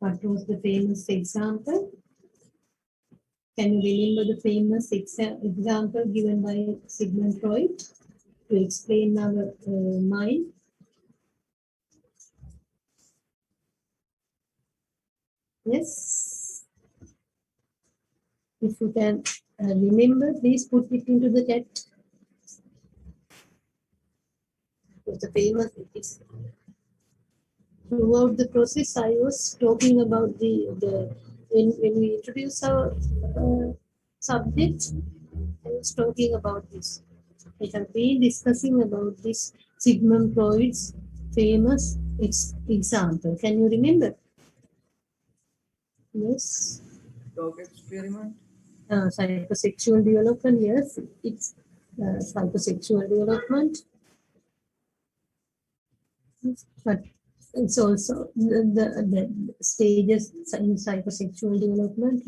S1: What was the famous example? Can you remember the famous example given by Sigmund Freud to explain our mind? Yes. If you can remember, please put it into the chat. It's a famous. Throughout the process, I was talking about when we introduce our subject, I was talking about this. I have been discussing about this Sigmund Freud's famous example. Can you remember? Yes.
S2: Dog experiment.
S1: Psychosexual development. Yes, it's psychosexual development. But it's also the stages in psychosexual development.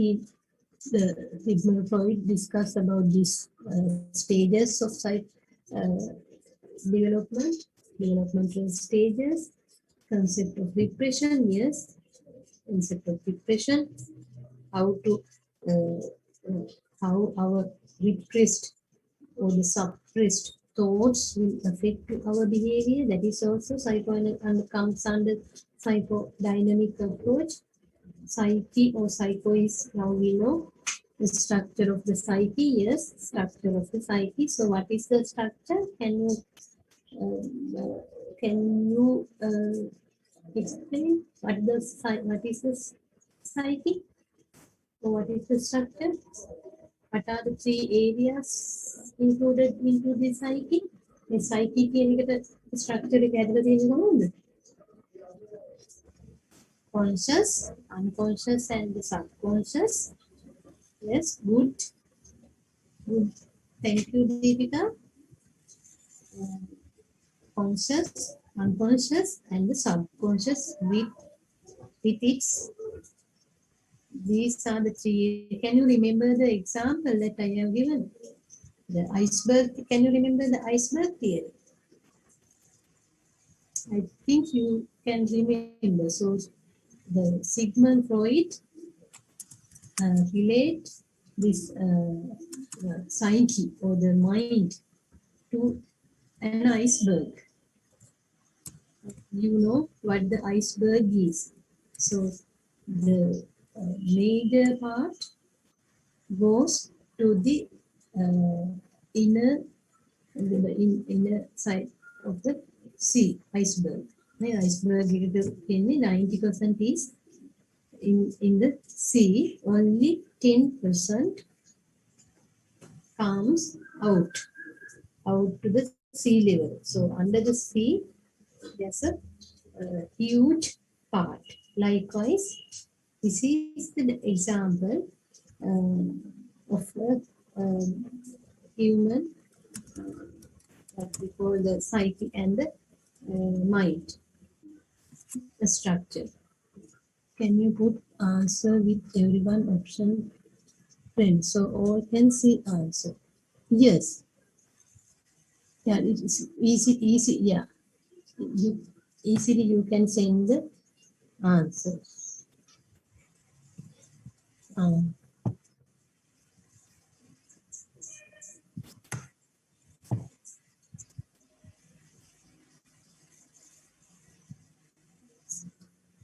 S1: Sigmund Freud discussed about these stages of developmental stages, concept of depression. Yes, concept of depression, how our repressed or the suppressed thoughts will affect our behavior. That is also comes under psychodynamic approach. Psyche or psycho is, now we know the structure of the psyche. Yes, structure of the psyche. So what is the structure? Can you explain what is the psyche? So what is the structure? What are the three areas included into the psyche? The psyche කියන එකට structure එක ඇදලා තියෙන්නේ කොහොමද? conscious, unconscious, and the subconscious. Yes, good, good. Thank you, Deepika. Um, Conscious, unconscious, and the subconscious with its. These are the three. Can you remember the example that I have given? The iceberg. Can you remember the iceberg theory? I think you can remember. So the Sigmund Freud relate this psyche or the mind to an iceberg. You know what the iceberg is. So the major part goes to the inner inner side of the sea iceberg. The iceberg is 90% is in the sea. Only 10% comes out to the sea level. So under the sea, there's a huge part. Likewise, this is the example of a human, what we call the psyche and the mind, the structure. Can you put answer with everyone option friend so all can see answer? Yes. Yeah, it is easy. Yeah, you easily you can send the answer. Um,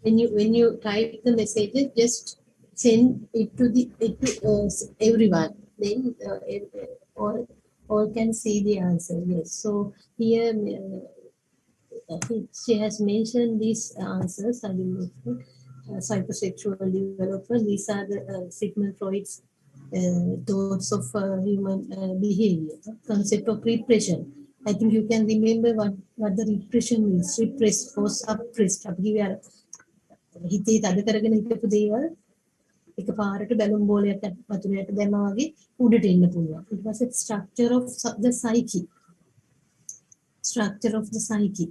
S1: when you type the messages, just send it to everyone. Then all can see the answer. Yes. So here she has mentioned these answers. I will psychosexual developer. These are the Sigmund Freud's thoughts of human behavior. Concept of repression. I think you can remember what the repression means. Repressed or suppressed. අපි කිව්වේ අර හිතේ තද කරගෙන හිටපු දේවල් එකපාරට බැලුම් බෝලයක් වතුරයට දැම්මා වගේ උඩට එන්න පුළුවන්. It was a structure of the psyche. Structure of the psyche.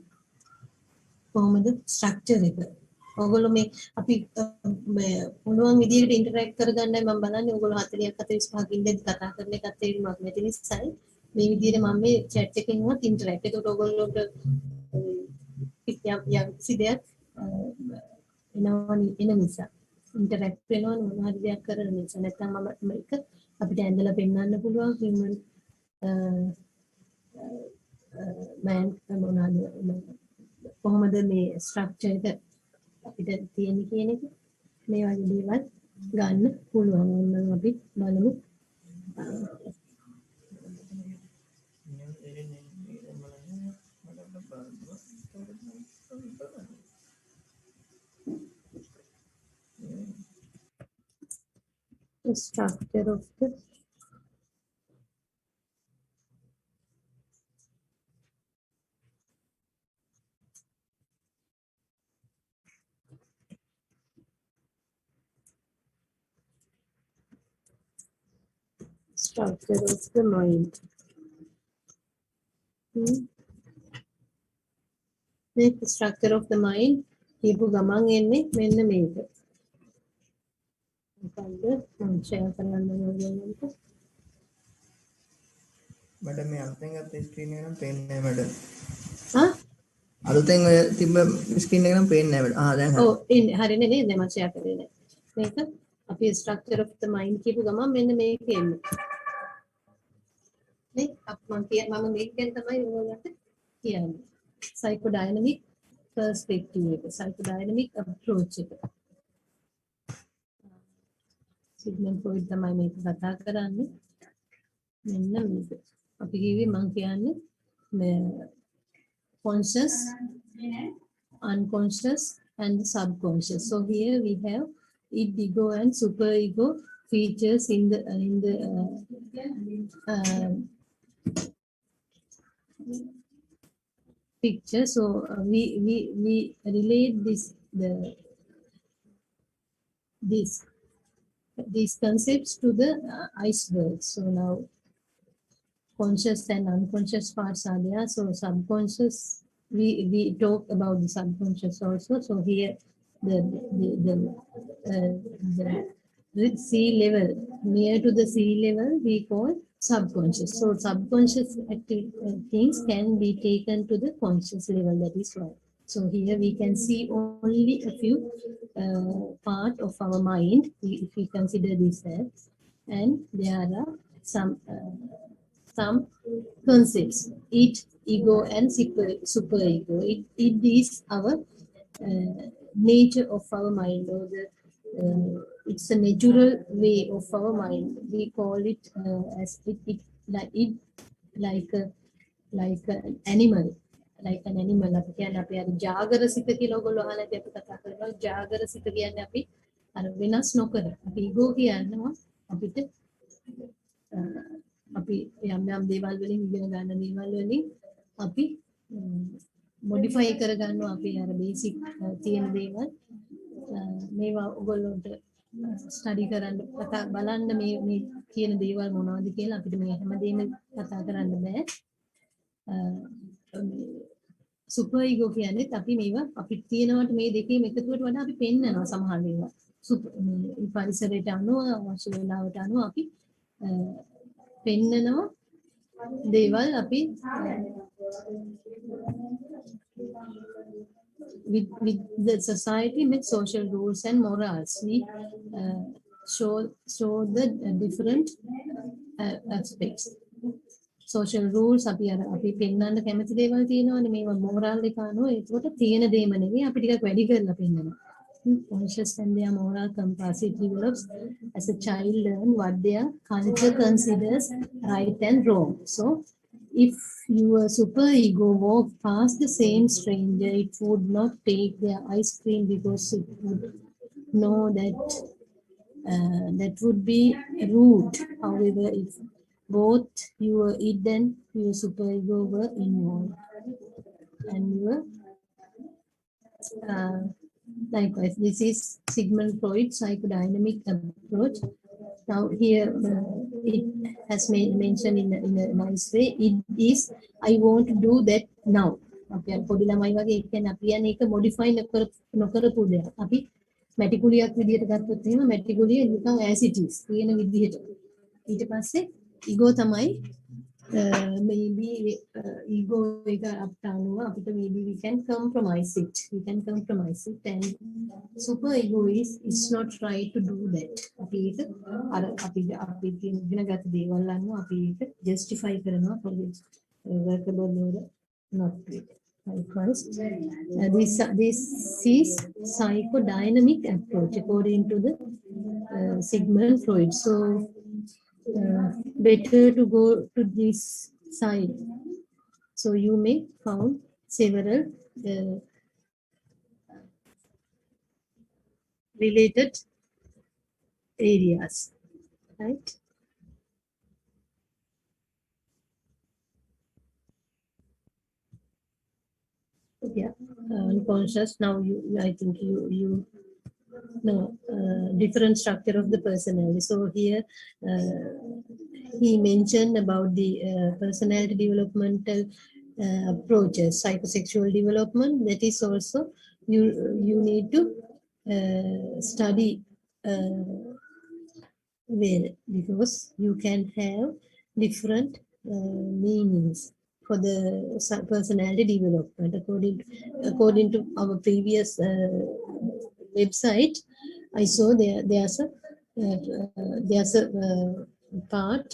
S1: කොහොමද structure එක. ඔයගොල්ලෝ මේ අපි පුළුවන් විදිහට ඉන්ටරැක්ට් කරගන්නයි මම බලන්නේ. ඔයගොල්ලෝ 40ක් 45ක් ඉඳන් කතා කරන එකත් තේරුමක් නැති නිසායි මේ විදිහට මම මේ chat එකෙන් උනත් ඉන්ටරැක්ට්. ඒකට ඔයගොල්ලෝට යම් කිසි දෙයක් එන නිසා ඉන්ටරැක්ට් වෙනවා මොනවා හරි දෙයක් කරන නිසා නැත්නම් මම මේක අපිට ඇඳලා පෙන්වන්න පුළුවන් human man මොනවාද කොහොමද මේ ස්ට්‍රක්චර් එක අපිට තියෙන්නේ කියන එක මේ වගේ දේවල් ගන්න පුළුවන්. ඕනනම් අපි බලමු. The structure of the structure of the mind. Make the structure of the mind. කියපු ගමන් එන්නේ මෙන්න මේක. මොකද්ද මම ෂෙයා කරන්න ඕනද?
S2: मैडम මේ අලුතෙන් ගත්ත ස්ක්‍රීන් එක නම් පේන්නේ නැහැ मैडम.
S1: හා?
S2: අලුතෙන් ඔය තිබ්බ ස්ක්‍රීන් එක නම් පේන්නේ නැහැ मैडम. දැන් හරි.
S1: ඔව් ඉන්නේ හරිනේ නේද මම ෂෙයා කරේ නෑ. මේක අපි structure of the mind කියපු ගමන් මෙන්න මේක එන්නේ. නේ මම මේක ගැන තමයි ඔයගොල්ලන්ට කියන්නේ. Psychodynamic perspective එක. Psychodynamic approach එක. Sigmund Freud තමයි මේක කතා කරන්නේ. මෙන්න මේක. අපි කිව්වේ මම කියන්නේ conscious, unconscious and subconscious. So here we have ego and superego features in the picture. So we relate this these concepts to the iceberg. So now conscious and unconscious parts are there. So subconscious, we talk about the subconscious also. So here the sea level, near to the sea level, we call subconscious. So subconscious things can be taken to the conscious level. That is why. So here we can see only a few part of our mind, if we consider this as, and there are some concepts, it, ego, and super ego. It is our nature of our mind, or the it's a natural way of our mind. We call it as like a, like an animal. Like an animal. අපි කියන්නේ අපි අර ජාගරසිත කියලා ඔයගොල්ලෝ අහලා ඇති අපි කතා කරනවා. ජාගරසිත කියන්නේ අපි අර වෙනස් නොකර. අපි ඊගෝ කියනවා අපිට අපි යම් යම් දේවල් වලින් ඉගෙන ගන්න දේවල් වලින් අපි මොඩිෆයි කර ගන්නවා අපි අර බේසික් තියෙන දේවල් මේවා ඔයගොල්ලන්ට ස්ටඩි කරන්න කතා බලන්න මේ කියන දේවල් මොනවද කියලා අපිට මේ හැමදේම කතා කරන්න බෑ සුපර් ඊගෝ කියන්නේ අපි මේවා අපිට තියෙනවට මේ දෙකේම එකතුවට වඩා අපි පෙන්නනවා සමහර දේවල් පරිසරයට අනුව අවශ්‍ය වෙලාවට අනුව අපි පෙන්නනවා දේවල් අපි with the society with social rules and morals we show the different aspects social rules අපි පෙන්වන්න කැමති දේවල් තියෙනවානේ මේවා moral එක අනුව ඒකට තියෙන දේම නෙවෙයි අපි ටිකක් වැඩි කරලා පෙන්නනවා conscious and their moral compass it develops as a child learn what their culture considers right and wrong. So if your super ego walked past the same stranger, it would not take their ice cream because it would know that that would be rude. However, if both your id and your super ego were involved and your likewise, this is Sigmund Freud's psychodynamic approach. Now here it has mentioned in a nice way. It is, I want to do that now. අපි පොඩි ළමයි වගේ කියන්නේ අපි යන්නේ ඒක modify නොකරපු දෙයක්. අපි මැටිකුලියක් විදියට ගත්තොත් එහෙම මැටිකුලිය නිකන් as it is කියන විදිහට. ඊට පස්සේ ego තමයි maybe ego එක අපට අනුව අපිට maybe we can compromise it and super ego is it's not right to do that අපි ඒක අර අපි ඉගෙන ගත්ත දේවල් අනුව අපි ඒක justify කරනවා for this workable or not great. Likewise, this is psychodynamic approach according to the Sigmund Freud. So better to go to this side. So you may found several related areas, right? Yeah, unconscious. Now I think you know different structure of the personality. So here he mentioned about the personality developmental approaches, psychosexual development. That is also you need to study well because you can have different meanings for the personality development according to our previous website. I saw there's a part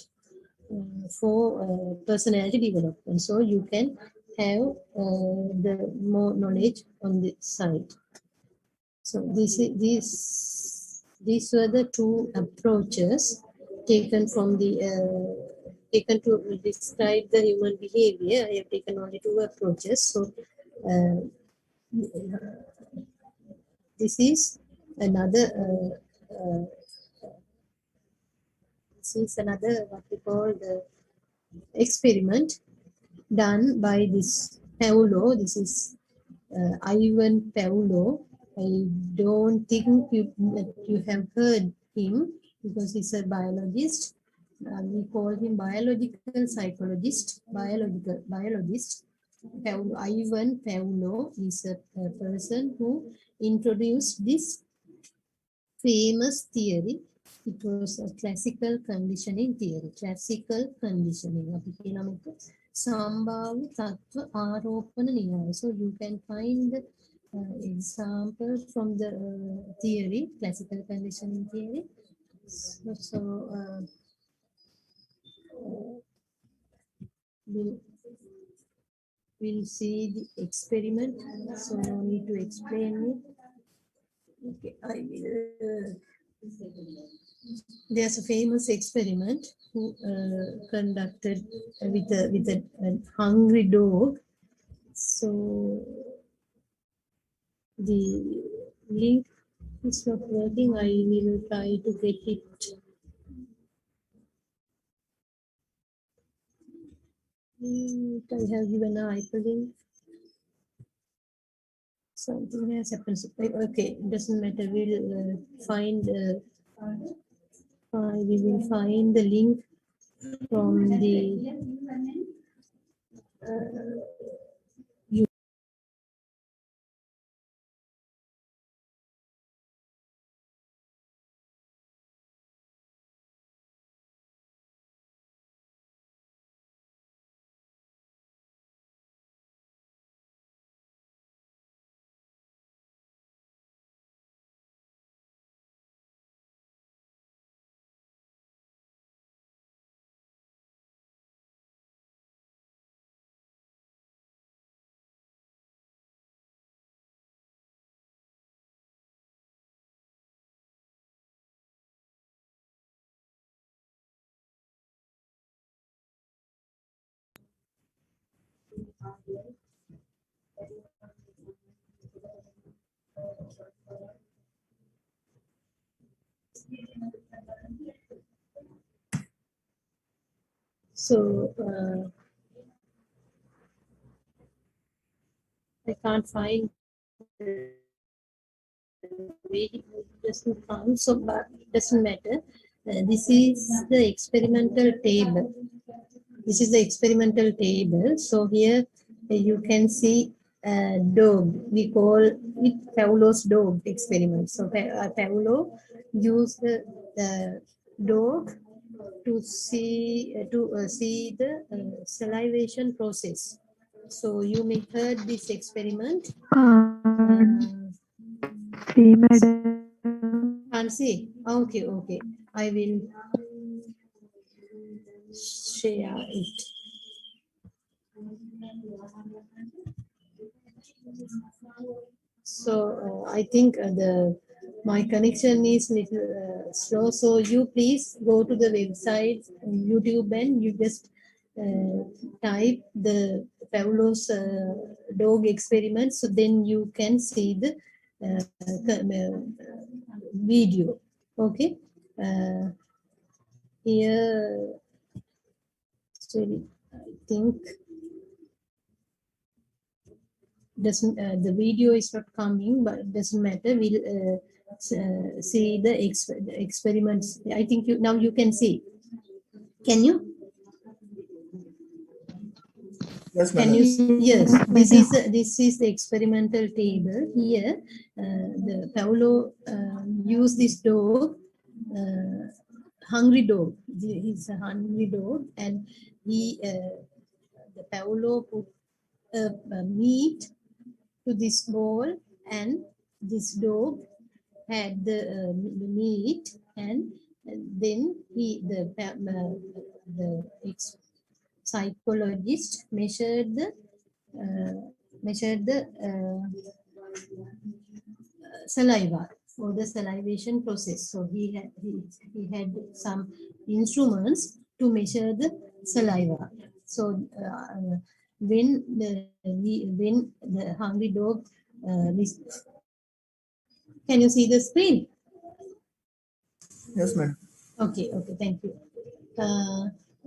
S1: for personality development, so you can have the more knowledge on this side. So these were the two approaches taken from the taken to describe the human behavior. I have taken only two approaches. So this is another what we call the experiment done by this Paulo. This is Ivan Paulo. I don't think you have heard him because he's a biologist. We call him biological psychologist, biologist. Ivan Pavlov is a person who introduced this famous theory. It was a classical conditioning theory. Classical conditioning. අපි කියනවා මේක සම්භාව්‍ය තත්ත්ව ආරෝපණ න්‍යාය. So you can find the example from the theory, classical conditioning theory. So we'll see the experiment. So no need to explain it. Okay, I will. There's a famous experiment who conducted with a hungry dog. So the link is not working. I will try to get it. I have given an hyperlink. Something has happened. Okay, doesn't matter. We'll find. We will find the link from the. So I can't find the video. It doesn't come, so but it doesn't matter. This is the experimental table. This is the experimental table. So here you can see dog. We call it Pavlov's dog experiment. So Pavlov used the dog to see the salivation process. So you may heard this experiment.
S3: See, madam.
S1: Can't see. Okay, okay. I will share it. So I think my connection is little slow. So you please go to the website, YouTube, and you just type the Pavlov's dog experiment. So then you can see the video. Okay. Here, sorry, I think doesn't the video is not coming, but it doesn't matter. We'll see the experiments. I think now you can see. Can you?
S2: Yes,
S1: Can
S2: madam.
S1: you see? Yes, this is the experimental table. Here, the Paulo used this dog, hungry dog. He's a hungry dog, and he the Paulo put meat to this bowl, and this dog had the meat, and then the psychologist measured the saliva for the salivation process. So he had some instruments to measure the saliva. So when the hungry dog can you see the screen?
S2: Yes, madam.
S1: Okay, okay, thank you.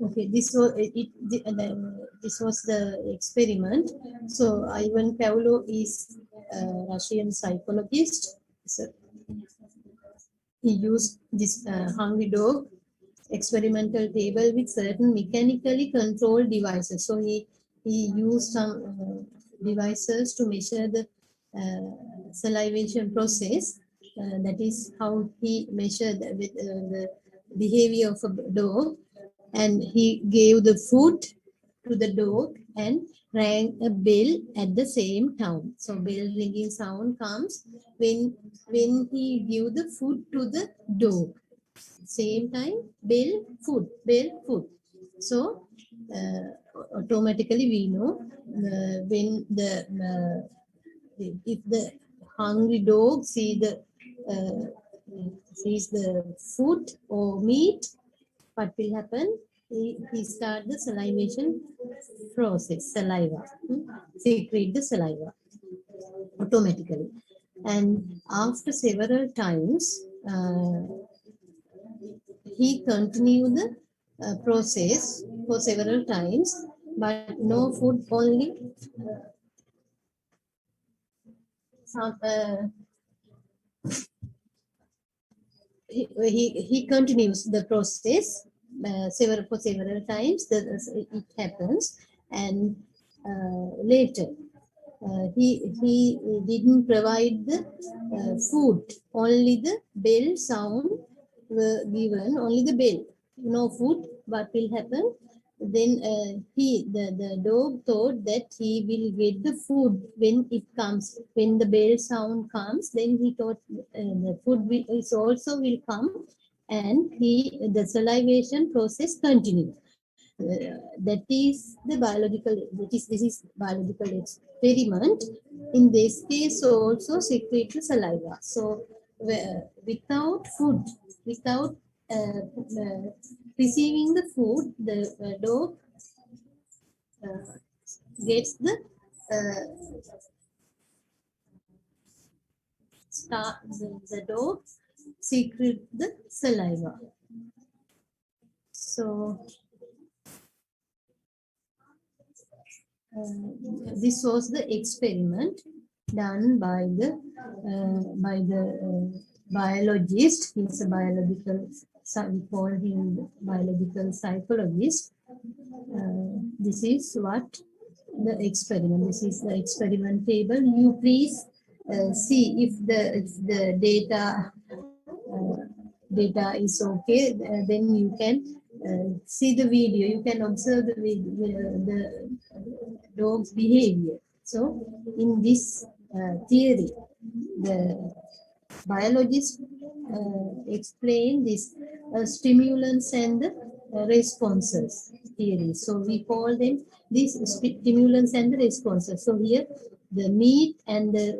S1: Okay, this was this was the experiment. So Ivan Pavlov is Russian psychologist. So he used this hungry dog experimental table with certain mechanically controlled devices. So he used some devices to measure the salivation process. That is how he measured the behavior of a dog, and he gave the food to the dog and rang a bell at the same time. So bell ringing sound comes when he give the food to the dog. Same time, bell food. So automatically we know when the if the hungry dog uh, sees the food or meat, what will happen? He start the salivation process, saliva, secrete the saliva automatically. And after several times, he continued the process for several times, but no food, only some. He continues the process for several times. It happens, and later he didn't provide the food. Only the bell sound were given. Only the bell, no food. What will happen? Then the dog thought that he will get the food when it comes. When the bell sound comes, then he thought the food is also will come, and the salivation process continues. That is the biological. This is biological experiment. In this case, also secrete the saliva. So without food, without receiving the food, the dog gets the the dog secrete the saliva. So this was the experiment done by the biologist. He's a biological, we call him biological psychologist. This is what the experiment. This is the experiment table. You please see if the data is okay. Then you can see the video. You can observe the dog's behavior. So in this theory, the biologists explain this stimulants and responses theory. So we call them these stimulants and the responses. So here the meat and the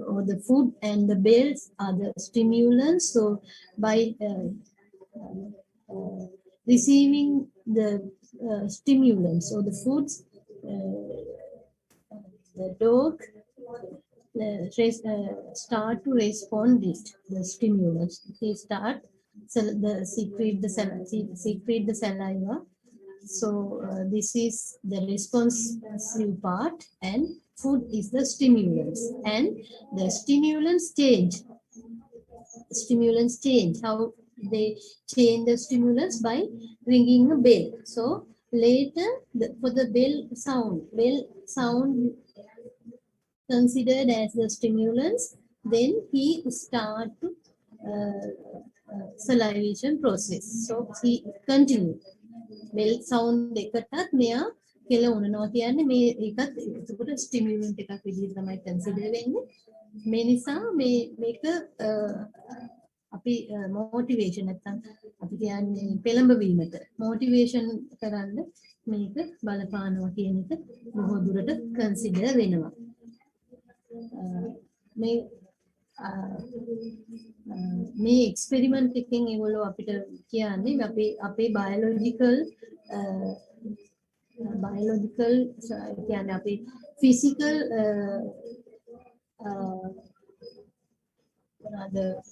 S1: or the food and the bells are the stimulants. So by receiving the stimulants or the foods, the dog start to respond this the stimulants. He start secrete the saliva. So this is the responsive part, and food is the stimulants, and the stimulants change. How they change the stimulants? By ringing a bell. So later for the bell sound considered as the stimulants, then he start to salivation process. So he continue. Bell sound එකටත් මෙයා කෙල උනනවා කියන්නේ මේ ඒකත් එතකොට ස්ටිමියුලන්ට් එකක් විදිහට තමයි කන්සිඩර් වෙන්නේ. මේ නිසා මේක අපි මොටිවේෂන් නැත්නම් අපි කියන්නේ පෙළඹවීමට මොටිවේෂන් කරන්න මේක බලපානවා කියන එක බොහෝ දුරට කන්සිඩර් වෙනවා. මේ එක්ස්පෙරිමන්ට් එකෙන් ඒගොල්ලෝ අපිට කියන්නේ අපේ බයොලොජිකල් කියන්නේ අපේ ෆිසිකල්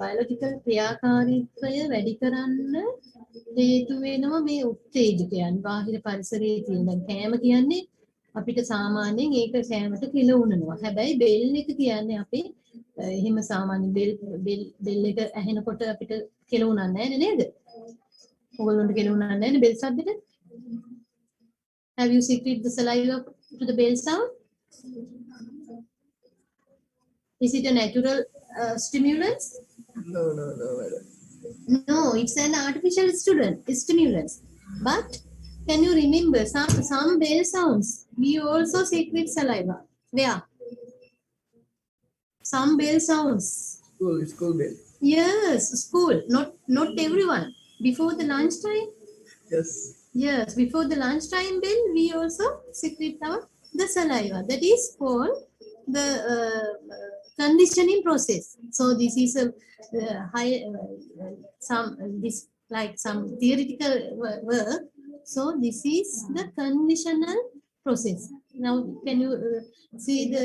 S1: බයොලොජිකල් ක්‍රියාකාරීත්වය වැඩි කරන්න හේතු වෙනවා මේ උත්තේජකයන් බාහිර පරිසරයේ තියෙන. දැන් කෑම කියන්නේ අපිට සාමාන්‍යයෙන් ඒක සෑමට කෙලවුනනවා. හැබැයි බෙල් එක කියන්නේ අපි එහෙම සාමාන්‍ය බෙල් එක ඇහෙනකොට අපිට කෙලවුනන්නේ නැහැ නේද? ඔයගොල්ලන්ට කෙලවුනන්නේ නැහැ නේ bell සද්දෙට? Have you secreted the saliva to the bell sound? Is it a natural stimulus?
S2: No, madam.
S1: No, it's an artificial stimulus. But can you remember some bell sounds? We also secrete saliva. Where? Some bell sounds.
S2: School bell.
S1: Yes, school. Not everyone. Before the lunchtime.
S2: Yes.
S1: Yes, before the lunchtime bell, we also secrete the saliva. That is called the conditioning process. So this is a some theoretical work. So this is the conditional process. Now can you see the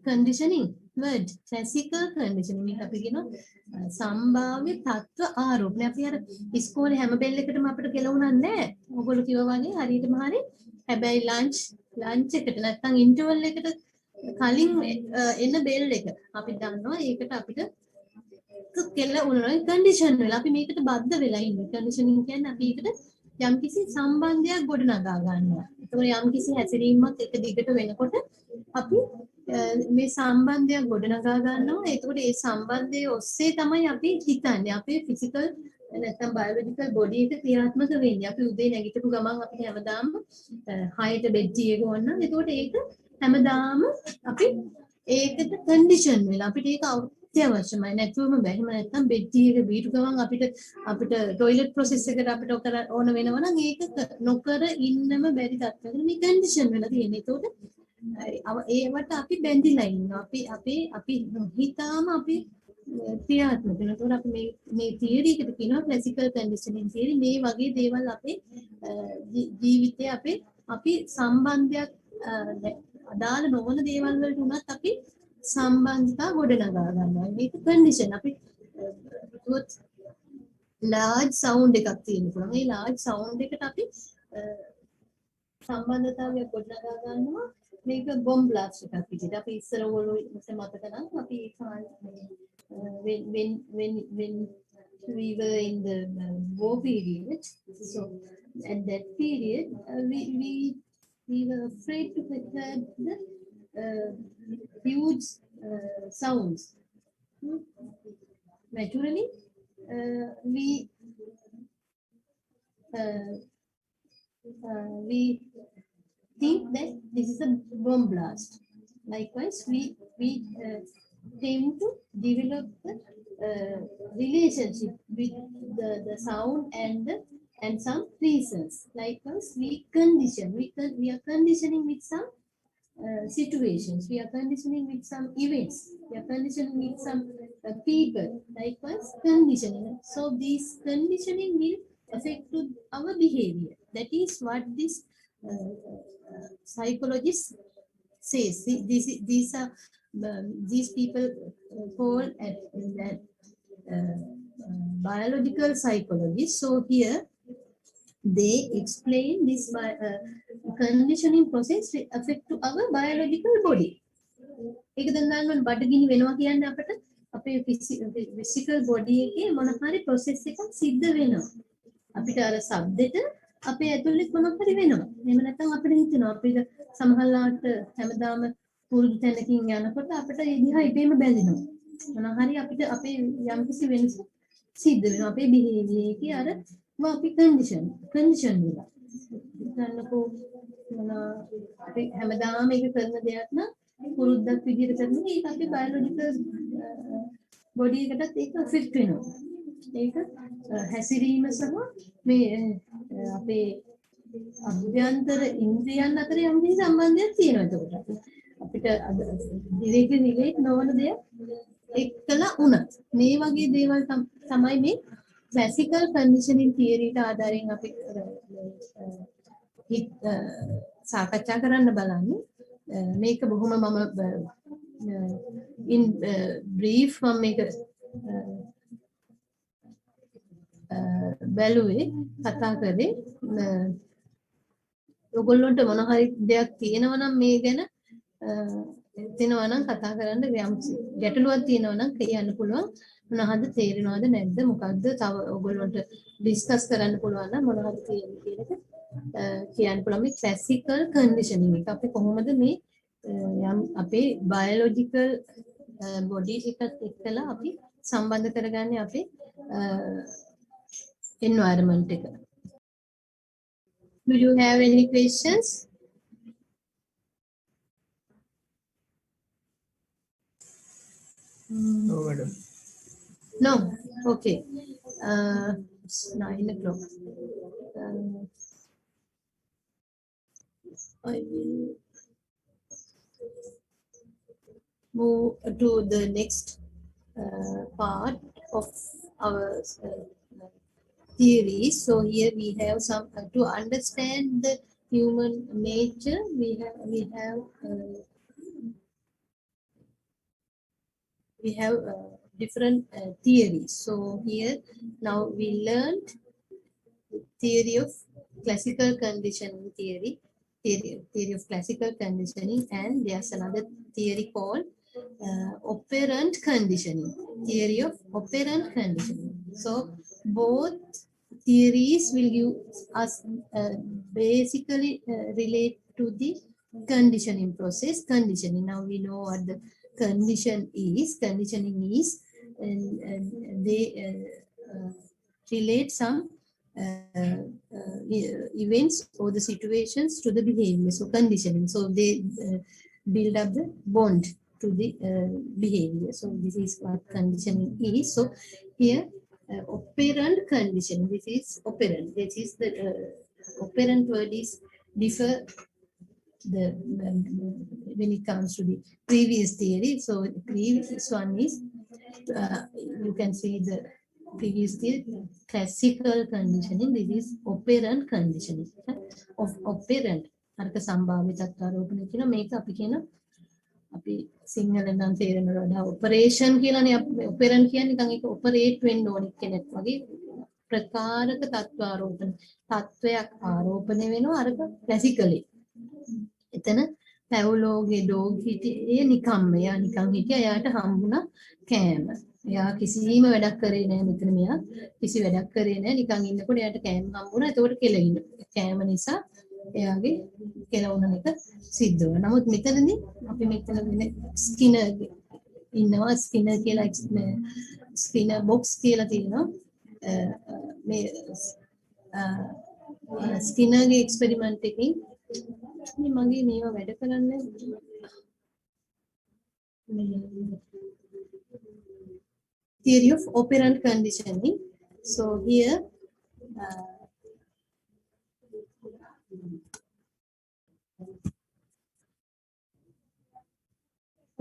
S1: conditioning word? Classical conditioning. මේක අපි කියනවා සම්භාව්‍ය තත්ත්ව ආරෝපණය. අපි අර ඉස්කෝලේ හැම bell එකටම අපිට කෙලවුණන්නේ නැහැ. ඔයගොල්ලෝ කිව්වා වගේ හරියටම හරි. හැබැයි ලන්ච් එකට නැත්නම් ඉන්ටර්වල් එකට කලින් එන බෙල් එක අපි දන්නවා ඒකට අපිට කෙලවුණා කන්ඩිෂන් වෙලා අපි මේකට බද්ධ වෙලා ඉන්නේ. කන්ඩිෂනින් කියන්නේ අපි ඒකට යම්කිසි සම්බන්ධයක් ගොඩනගා ගන්නවා. ඒතකොට යම්කිසි හැසිරීමක් එක දිගට වෙනකොට අපි මේ සම්බන්ධයක් ගොඩනගා ගන්නවා. ඒතකොට ඒ සම්බන්ධයේ ඔස්සේ තමයි අපි හිතන්නේ. අපේ ෆිසිකල් නැත්නම් බයොලොජිකල් බොඩි එක ක්‍රියාත්මක වෙන්නේ. අපි උදේ නැගිටපු ගමන් අපිට හැමදාම 6ට බෙඩ් එක ඕන. ඒතකොට ඒක හැමදාම අපි ඒකට කන්ඩිෂන් වෙලා අපිට ඒක අවශ්‍යමයි. නැතුවම බෑ. එහෙම නැත්නම් බෙඩ් එක බීටු ගමන් අපිට টয়ලට් ප්‍රොසෙස් එකට අපිට ඕන වෙනවා නම් ඒක නොකර ඉන්නම බැරි තත්ත්වයකට මේ කන්ඩිෂන් වෙලා තියෙන්නේ. ඒකට ඒවට අපි බැඳිලා ඉන්නවා. අපි හිතාම අපි ක්‍රියාත්මක වෙනවා. ඒතකොට අපි මේ තියරි එකට කියනවා ක්ලාසිකල් කන්ඩිෂනින් තියරි. මේ වගේ දේවල් අපේ ජීවිතේ අපි සම්බන්ධයක් අදාළ නොවන දේවල් වලට උනත් අපි සම්බන්ධතා ගොඩනගා ගන්නවා. මේක කන්ඩිෂන්. අපි large sound එකක් තියෙන පුළුවන්. මේ large sound එකට අපි සම්බන්ධතාවයක් ගොඩනගා ගන්නවා. මේක bomb blast එකක් විදිහට. අපි ඉස්සර ඔයගොල්ලෝ මතක නම් අපි when we were in the war period, so at that period we were afraid to have the huge sounds. Naturally, we think that this is a bomb blast. Likewise, we tend to develop the relationship with the sound and some reasons. Likewise, we are conditioning with some situations. We are conditioning with some events. We are conditioning with some people. Likewise, conditioning. So this conditioning will affect our behavior. That is what this psychologist says. These people call biological psychologists. So here they explain this conditioning process affect to our biological body. ඒක දැන් ගන්න බඩගිනි වෙනවා කියන්නේ අපිට අපේ physical body එකේ මොන හරි process එකක් සිද්ධ වෙනවා. අපිට අර සබ්දෙට අපේ ඇතුළේ මොනක් හරි වෙනවා. එහෙම නැත්නම් අපිට හිතෙනවා අපිට සමහරලාට හැමදාම පුරුදු තැනකින් යනකොට අපිට එදිහා ඉබේම බැඳෙනවා. මොන හරි අපිට අපේ යම්කිසි වෙනසක් සිද්ධ වෙනවා. අපේ behavior එකේ අර අපි කන්ඩිෂන් වෙලා. ගන්නකෝ මොන අපි හැමදාම මේක කරන දෙයක් නම් පුරුද්දක් විදිහට කරන එක අපේ බයොලොජිකල් බොඩි එකටත් ඒක ඇෆෙක්ට් වෙනවා. ඒක හැසිරීම සහ මේ අපේ අභ්‍යන්තර ඉන්ද්‍රියන් අතර යම් කිසි සම්බන්ධයක් තියෙනවා. ඒකට අපිට රිලේට් නොවන දෙයක් එක්කලා උනත් මේ වගේ දේවල් තමයි මේ classical conditioning theory ට ආධාරයෙන් අපි සාකච්ඡා කරන්න බලන්නේ. මේක බොහොම මම in brief මම මේක බැලුවේ කතා කරේ ඔයගොල්ලන්ට මොන හරි දෙයක් තියෙනවා නම් මේ ගැන තියෙනවා නම් කතා කරන්න ගැටලුවක් තියෙනවා නම් කියන්න පුළුවන්. මොනවද තේරෙනවද නැද්ද මොකද්ද තව ඔයගොල්ලන්ට ඩිස්කස් කරන්න පුළුවන් නම් මොනවද තියෙන්නේ කියන එක කියන්න පුළුවන්. මේ ක්ලාසිකල් කන්ඩිෂනින් එක අපි කොහොමද මේ යම් අපේ බයොලොජිකල් බොඩි එකත් එක්කලා අපි සම්බන්ධ කරගන්නේ අපේ environment එක. Do you have any questions?
S2: No, madam.
S1: No? Okay. It's 9 o'clock. I will move to the next part of our theory. So here we have some to understand the human nature. We have different theories. So here now we learned theory of classical conditioning theory of classical conditioning, and there's another theory called operant conditioning, theory of operant conditioning. So both theories will give us basically relate to the conditioning process. Conditioning, now we know what the conditioning is, and they relate some events or the situations to the behavior. So conditioning, so they build up the bond to the behavior. So this is what conditioning is. So here operant conditioning, this is operant, this is the operant word is differ the when it comes to the previous theory. So the previous one is you can see the previous theory, classical conditioning. This is operant conditioning of operant. අරක සම්භාවිත අත්ආරෝපණය කියන මේක අපි කියන අපි සිංහලෙන් නම් තේරෙනවා වඩා ඔපරේෂන් කියලානේ. ඔපරන්ට් කියන්නේ නිකන් ඒක ඔපරේට් වෙන්න ඕනි කෙනෙක් වගේ ප්‍රකාරක තත්ත්වාරෝපණ තත්වයක් ආරෝපණය වෙනවා අරක ක්ලාසිකලි. එතන පැවුලෝගේ ඩොග් හිටියේ නිකම්ම. එයා නිකන් හිටියා, එයාට හම්බුණා කෑම. එයා කිසිම වැඩක් කරේ නැහැ. මෙතන මෙයා කිසි වැඩක් කරේ නැහැ. නිකන් ඉන්නකොට එයාට කෑම හම්බුණා. එතකොට කෙලින්න. කෑම නිසා එයාගේ කෙලවුණ එක සිද්ධ වෙනවා. නමුත් මෙතනදී අපි මෙතන වෙන ස්කිනර් ඉන්නවා. ස්කිනර් කියලා ස්කිනර් බොක්ස් කියලා තියෙනවා. මේ ස්කිනර්ගේ එක්ස්පෙරිමන්ට් එකකින් මේ මගේ මේවා වැඩ කරන්නේ theory of operant conditioning. So here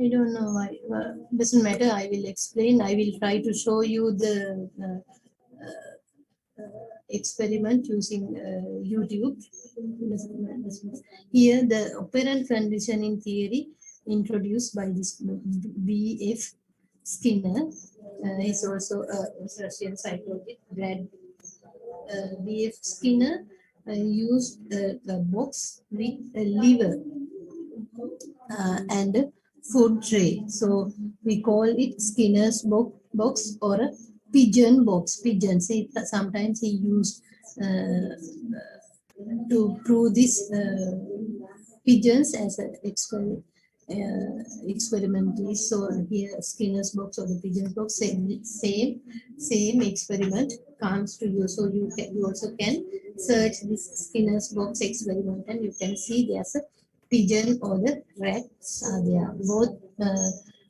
S1: I don't know why. Doesn't matter. I will explain. I will try to show you the experiment using YouTube. Here, the operant conditioning theory introduced by this B.F. Skinner. He's also a Russian psychologist. B.F. Skinner used a box with a lever and a food tray. So we call it Skinner's box or a pigeon box. Pigeon. Say sometimes he used to prove this pigeons as an experiment. So here Skinner's box or the pigeon's box, same experiment comes to you. So you also can search this Skinner's box experiment and you can see there's a pigeon or the rats are there. Both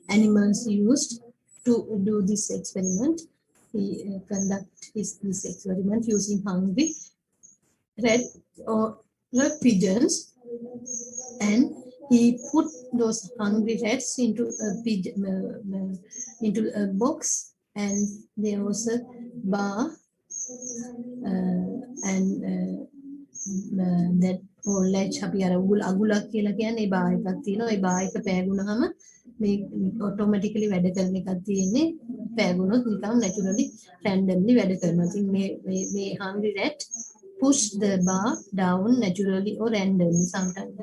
S1: animals used to do this experiment. He conduct this experiment using hungry rat or pigeons, and he put those hungry rats into a box, and there was a bar and that latch අපි අර අගුලක් කියලා කියන්නේ ඒ බා එකක් තියෙනවා. ඒ බා එක පෑගුණාම මේ ඔටෝමැටිකලි වැඩ කරන එකක් තියෙන්නේ. පෑගුණොත් නිකන් නැචරලි රැන්ඩම්ලි වැඩ කරනවා. ඉතින් මේ hungry rat push the bar down naturally or randomly. Sometimes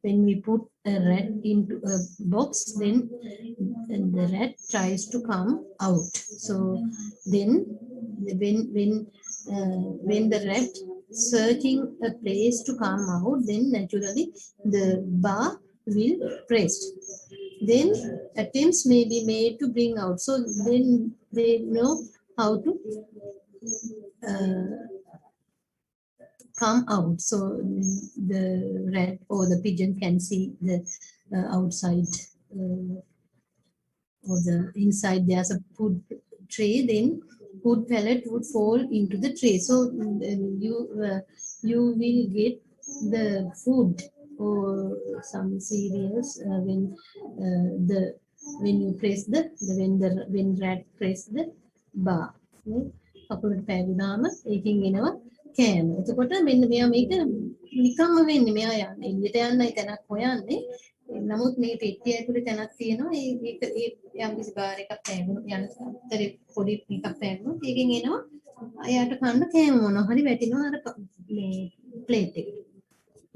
S1: when we put a rat into a box, then the rat tries to come out. So then when the rat searching a place to come out, then naturally the bar will press. Then attempts may be made to bring out. So then they know how to come out. So the rat or the pigeon can see the outside or the inside. There's a food tray. Then food pellet would fall into the tray. So you will get the food or some cereals when you press when rat press the bar. කකුලට පෑගුණාම ඒකෙන් එනවා කෑම. එතකොට මෙන්න මෙයා මේක නිකම්ම වෙන්නේ. මෙයා යන්නේ එළියට යන්නයි තැනක් හොයන්නේ. නමුත් මේ පෙට්ටිය ඇතුලේ තැනක් තියෙනවා. ඒක යම්කිසි බාර් එකක් පෑගුණා යන අතරේ පොඩි එකක් පෑගුණොත් ඒකෙන් එනවා එයාට කන්න කෑම මොනවා හරි වැටෙනවා අර මේ ප්ලේට් එකට.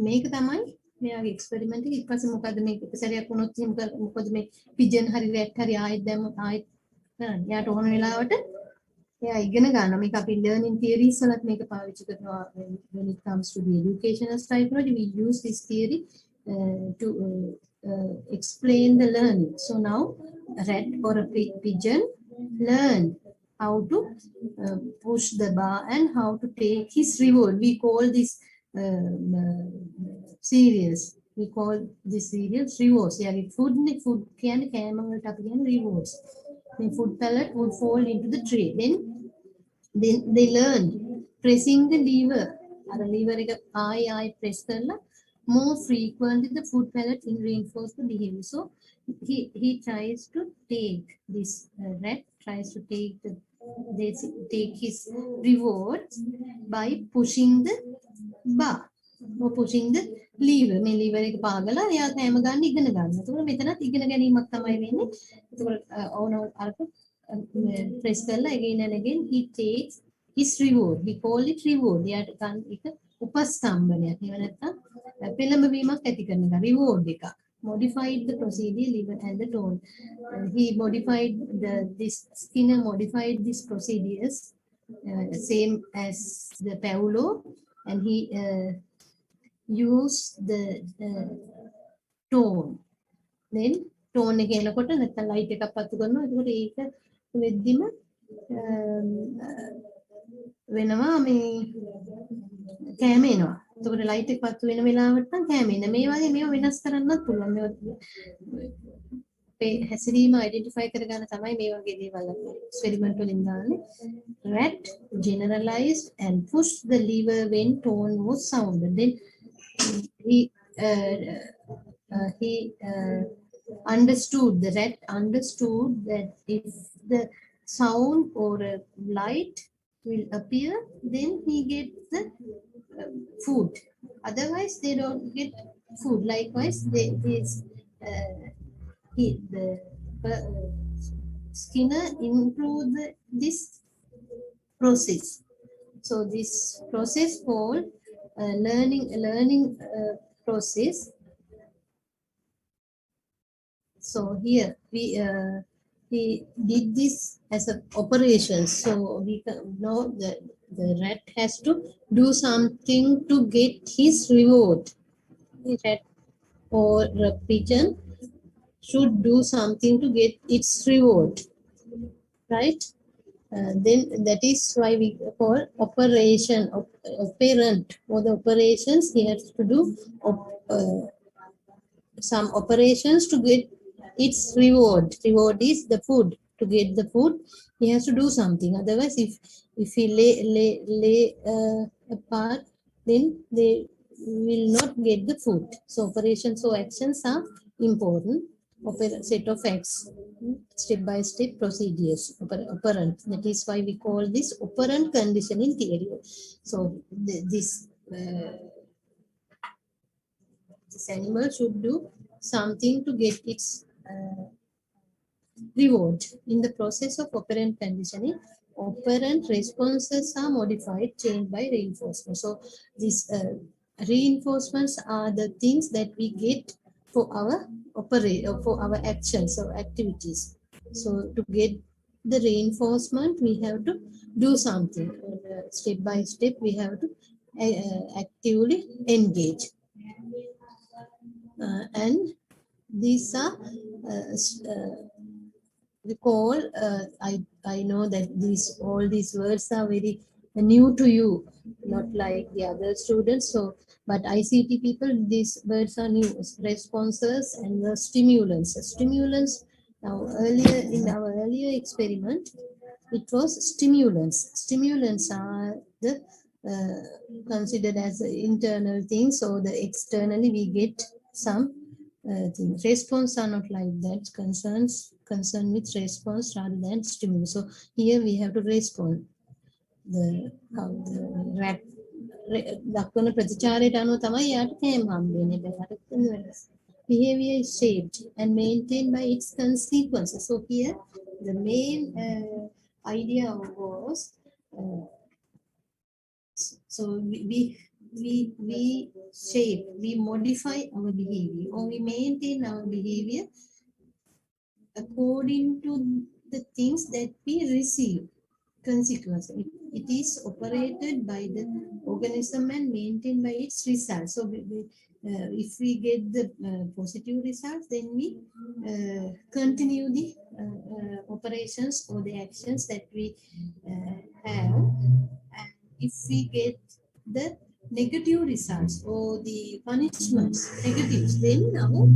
S1: මේක තමයි මෙයාගේ එක්ස්පෙරිමන්ට් එක. ඊට පස්සේ මොකද මේක සැරයක් වුණොත් මොකද මේ පිජන් හරි රැට් හරි ආයෙත් දැම්ම ආයෙත් කරන්නේ. එයාට ඕන වෙලාවට එයා ඉගෙන ගන්නවා. මේක අපි learning theories වලත් මේක පාවිච්චි කරනවා. When it comes to the educational psychology, we use this theory to explain the learning. So now a rat or a pigeon learn how to push the bar and how to take his reward. We call this series. We call this series rewards. Yeah, food can rewards. The food pellet would fall into the tray. Then they learned pressing the lever. The lever I press more frequently the food pellet will reinforce the behavior. So he tries to take this rat tries to take his reward by pushing the bar or pushing the lever. මේ lever එක පාගලා එයා කෑම ගන්න ඉගෙන ගන්නවා. ඒකෝර මෙතනත් ඉගෙන ගැනීමක් තමයි වෙන්නේ. ඒකෝර ඕන අර press කරලා again and again he takes his reward. We call it reward. එයාට ගන්න එක උපස්තම්භනයක්. ඒව නැත්තම් පෙළඹවීමක් ඇති කරන එක reward එකක්. Modified the procedure, lever and the tone. He modified Skinner modified these procedures same as the Paulo, and he used the tone. Then tone එක එනකොට නැත්තම් light එකක් පත්තු කරනවා. ඒකට ඒක වෙද්දිම වෙනවා මේ කැම එනවා. එතකොට ලයිට් එක පත්තු වෙන වෙලාවට නම් කැම එන. මේ වගේ මේව වෙනස් කරන්නත් පුළුවන්. මේ හැසිරීම අයිඩෙන්ටිෆයි කරගන්න තමයි මේ වගේ දේවල් අපි එක්ස්පෙරිමන්ට් වලින් දාන්නේ. Rat generalized and pushed the lever when tone was sounded. Then he understood, the rat understood that if the sound or a light will appear, then he gets the food. Otherwise, they don't get food. Likewise, Skinner improved this process. So this process called learning process. So here he did this as an operation. So we know that the rat has to do something to get his reward. The rat or a pigeon should do something to get its reward, right? Then that is why we call operant, or the operations. He has to do some operations to get its reward. Reward is the food. To get the food, he has to do something. Otherwise, if he lay apart, then they will not get the food. So operations or actions are important. Set of acts, step-by-step procedures, operant. That is why we call this operant conditioning theory. So this animal should do something to get its reward. In the process of operant conditioning, operant responses are modified, changed by reinforcement. So these reinforcements are the things that we get for our for our actions or activities. So to get the reinforcement, we have to do something. Step by step, we have to actively engage. And these are recall. I know that all these words are very new to you, not like the other students. So, but ICT people, these words are new. Responses and the stimulants. Stimulants. Now, earlier in our earlier experiment, it was stimulants. Stimulants are the considered as internal things, so the externally we get some things. Response are not like that. Concern with response rather than stimulus. So here we have to respond. The how the දක්වන ප්‍රතිචාරයට අනුව තමයි යාට කෑම හම්බෙන්නේ. Behavior is shaped and maintained by its consequences. So here the main idea was so we shape, we modify our behavior, or we maintain our behavior according to the things that we receive. Consequence. It is operated by the organism and maintained by its results. So if we get the positive results, then we continue the operations or the actions that we have. And if we get the negative results or the punishments, negatives, then our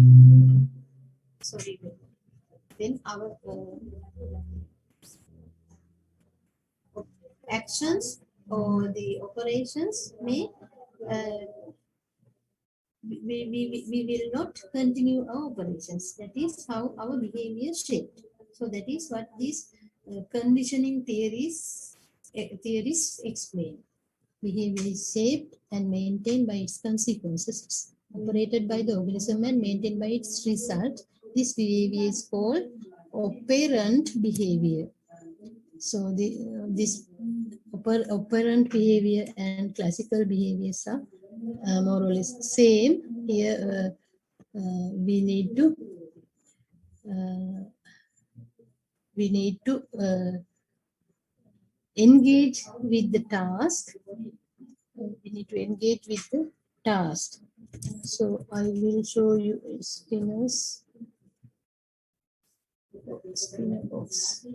S1: actions or the operations may we will not continue our operations. That is how our behavior shaped. So that is what these conditioning theories explain. Behavior is shaped and maintained by its consequences. It's operated by the organism and maintained by its result. This behavior is called operant behavior. So this operant behavior and classical behaviors are more or less same. Here we need to engage with the task. We need to engage with the task. So I will show you Skinner box.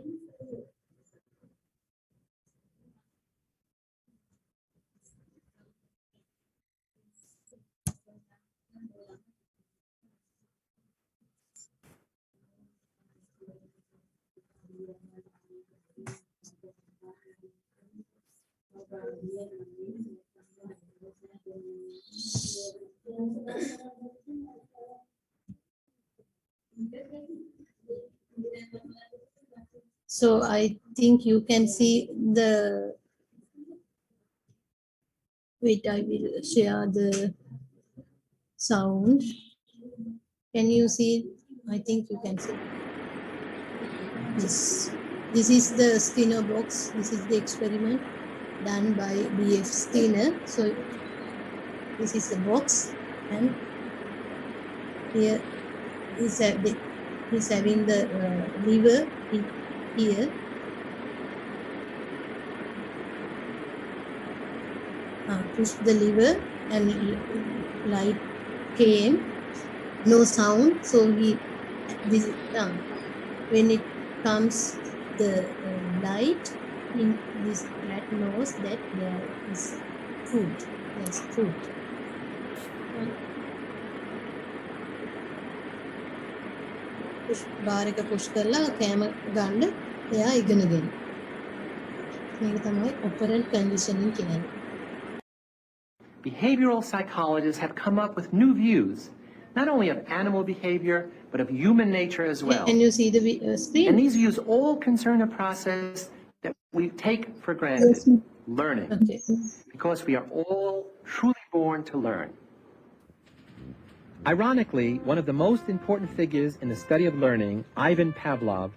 S1: So I think you can see the, wait, I will share the sound. Can you see? I think you can see this. This is the Skinner box. This is the experiment done by B.F. Skinner. So this is the box, and here he's having the lever in here. Push the lever and light came, no sound. So when it comes the light in this rat knows that there is food. There's food. Bar එක push කරලා කෑම ගන්න එයා ඉගෙනගෙන. මේක තමයි operant conditioning කියන්නේ.
S3: Behavioral psychologists have come up with new views, not only of animal behavior, but of human nature as well.
S1: Can you see the screen?
S3: And these views all concern a process that we take for granted, learning,
S1: Okay.
S3: because we are all truly born to learn. Ironically, one of the most important figures in the study of learning, Ivan Pavlov,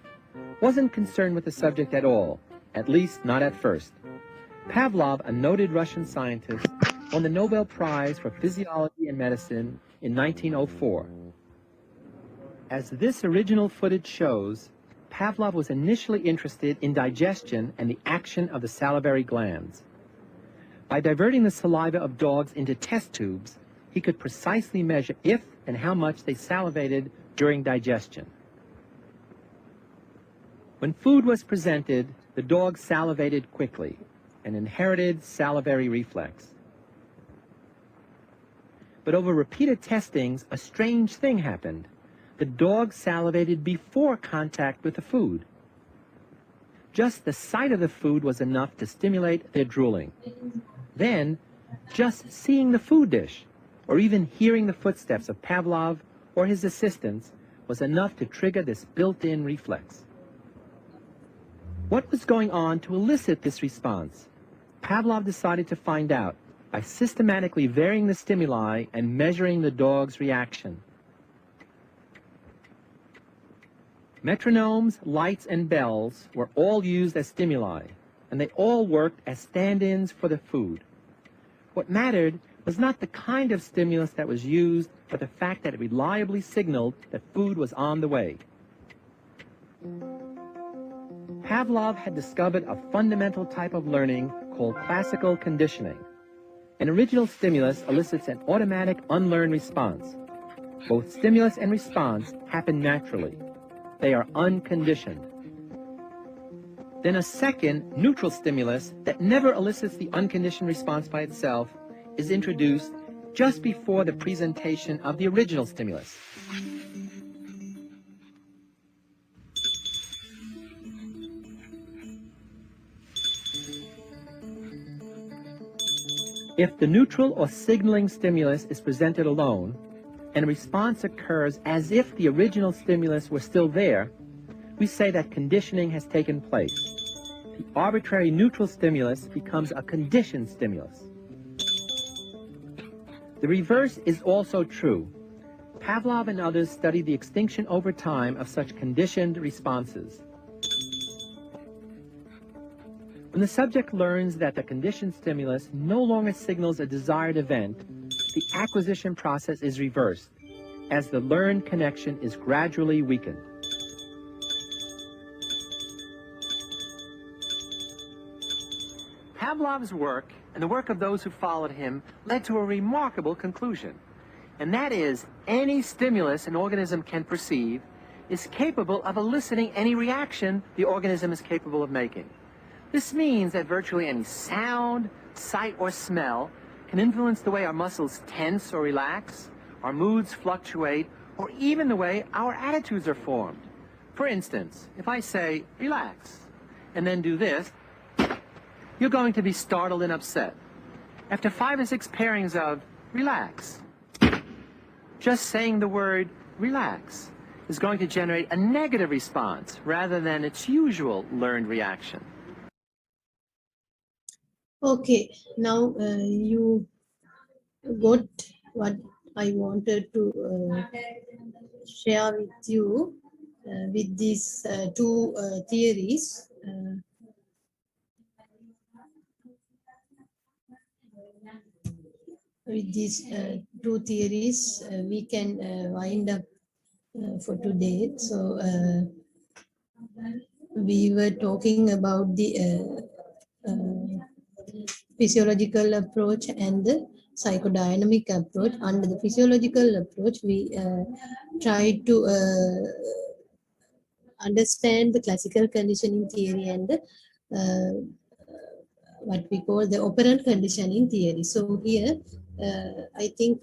S3: wasn't concerned with the subject at all. at least not at first. Pavlov, a noted Russian scientist, won the Nobel Prize for Physiology and Medicine in 1904. As this original footage shows, Pavlov was initially interested in digestion and the action of the salivary glands. By diverting the saliva of dogs into test tubes, he could precisely measure if and how much they salivated during digestion. When food was presented, the dog salivated quickly, an inherited salivary reflex. But over repeated testings, a strange thing happened. The dog salivated before contact with the food. Just the sight of the food was enough to stimulate their drooling. Then, just seeing the food dish, or even hearing the footsteps of Pavlov or his assistants, was enough to trigger this built-in reflex. What was going on to elicit this response? Pavlov decided to find out by systematically varying the stimuli and measuring the dog's reaction. Metronomes, lights, and bells were all used as stimuli, and they all worked as stand-ins for the food. What mattered was not the kind of stimulus that was used, but the fact that it reliably signaled that food was on the way. Pavlov had discovered a fundamental type of learning called classical conditioning. An original stimulus elicits an automatic unlearned response. Both stimulus and response happen naturally. They are unconditioned. Then a second, neutral stimulus that never elicits the unconditioned response by itself is introduced just before the presentation of the original stimulus. If the neutral or signaling stimulus is presented alone, and a response occurs as if the original stimulus were still there, we say that conditioning has taken place. The arbitrary neutral stimulus becomes a conditioned stimulus. The reverse is also true. Pavlov and others studied the extinction over time of such conditioned responses. When the subject learns that the conditioned stimulus no longer signals a desired event, the acquisition process is reversed, as the learned connection is gradually weakened. Pavlov's work and the work of those who followed him led to a remarkable conclusion, and that is, any stimulus an organism can perceive is capable of eliciting any reaction the organism is capable of making. This means that virtually any sound, sight, or smell can influence the way our muscles tense or relax, our moods fluctuate, or even the way our attitudes are formed. For instance, if I say, relax, and then do this, you're going to be startled and upset. After 5 or 6 pairings of relax, just saying the word relax is going to generate a negative response rather than its usual learned reaction.
S1: Okay, now you got what I wanted to share with you with these two theories. With these two theories, we can wind up for today. So we were talking about the physiological approach and the psychodynamic approach. Under the physiological approach, we tried to understand the classical conditioning theory and the, what we call the operant conditioning theory. So here, I think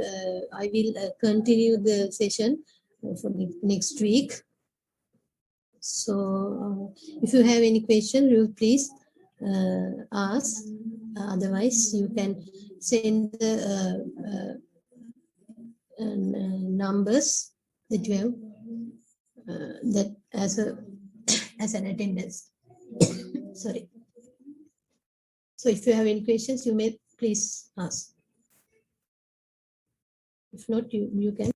S1: I will continue the session for next week. So if you have any question, you please ask. Otherwise, you can send the numbers that you have that as an attendance. Sorry. So if you have any questions, you may please ask. If not, you can.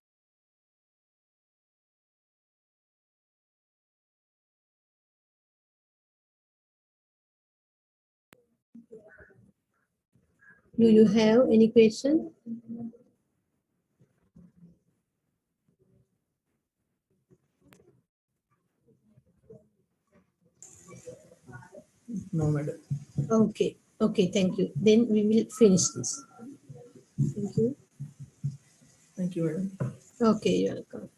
S1: Do you have any question?
S2: No, madam.
S1: Okay. Okay, thank you. Then we will finish this. Thank you.
S2: Thank you, madam.
S1: Okay, you're welcome.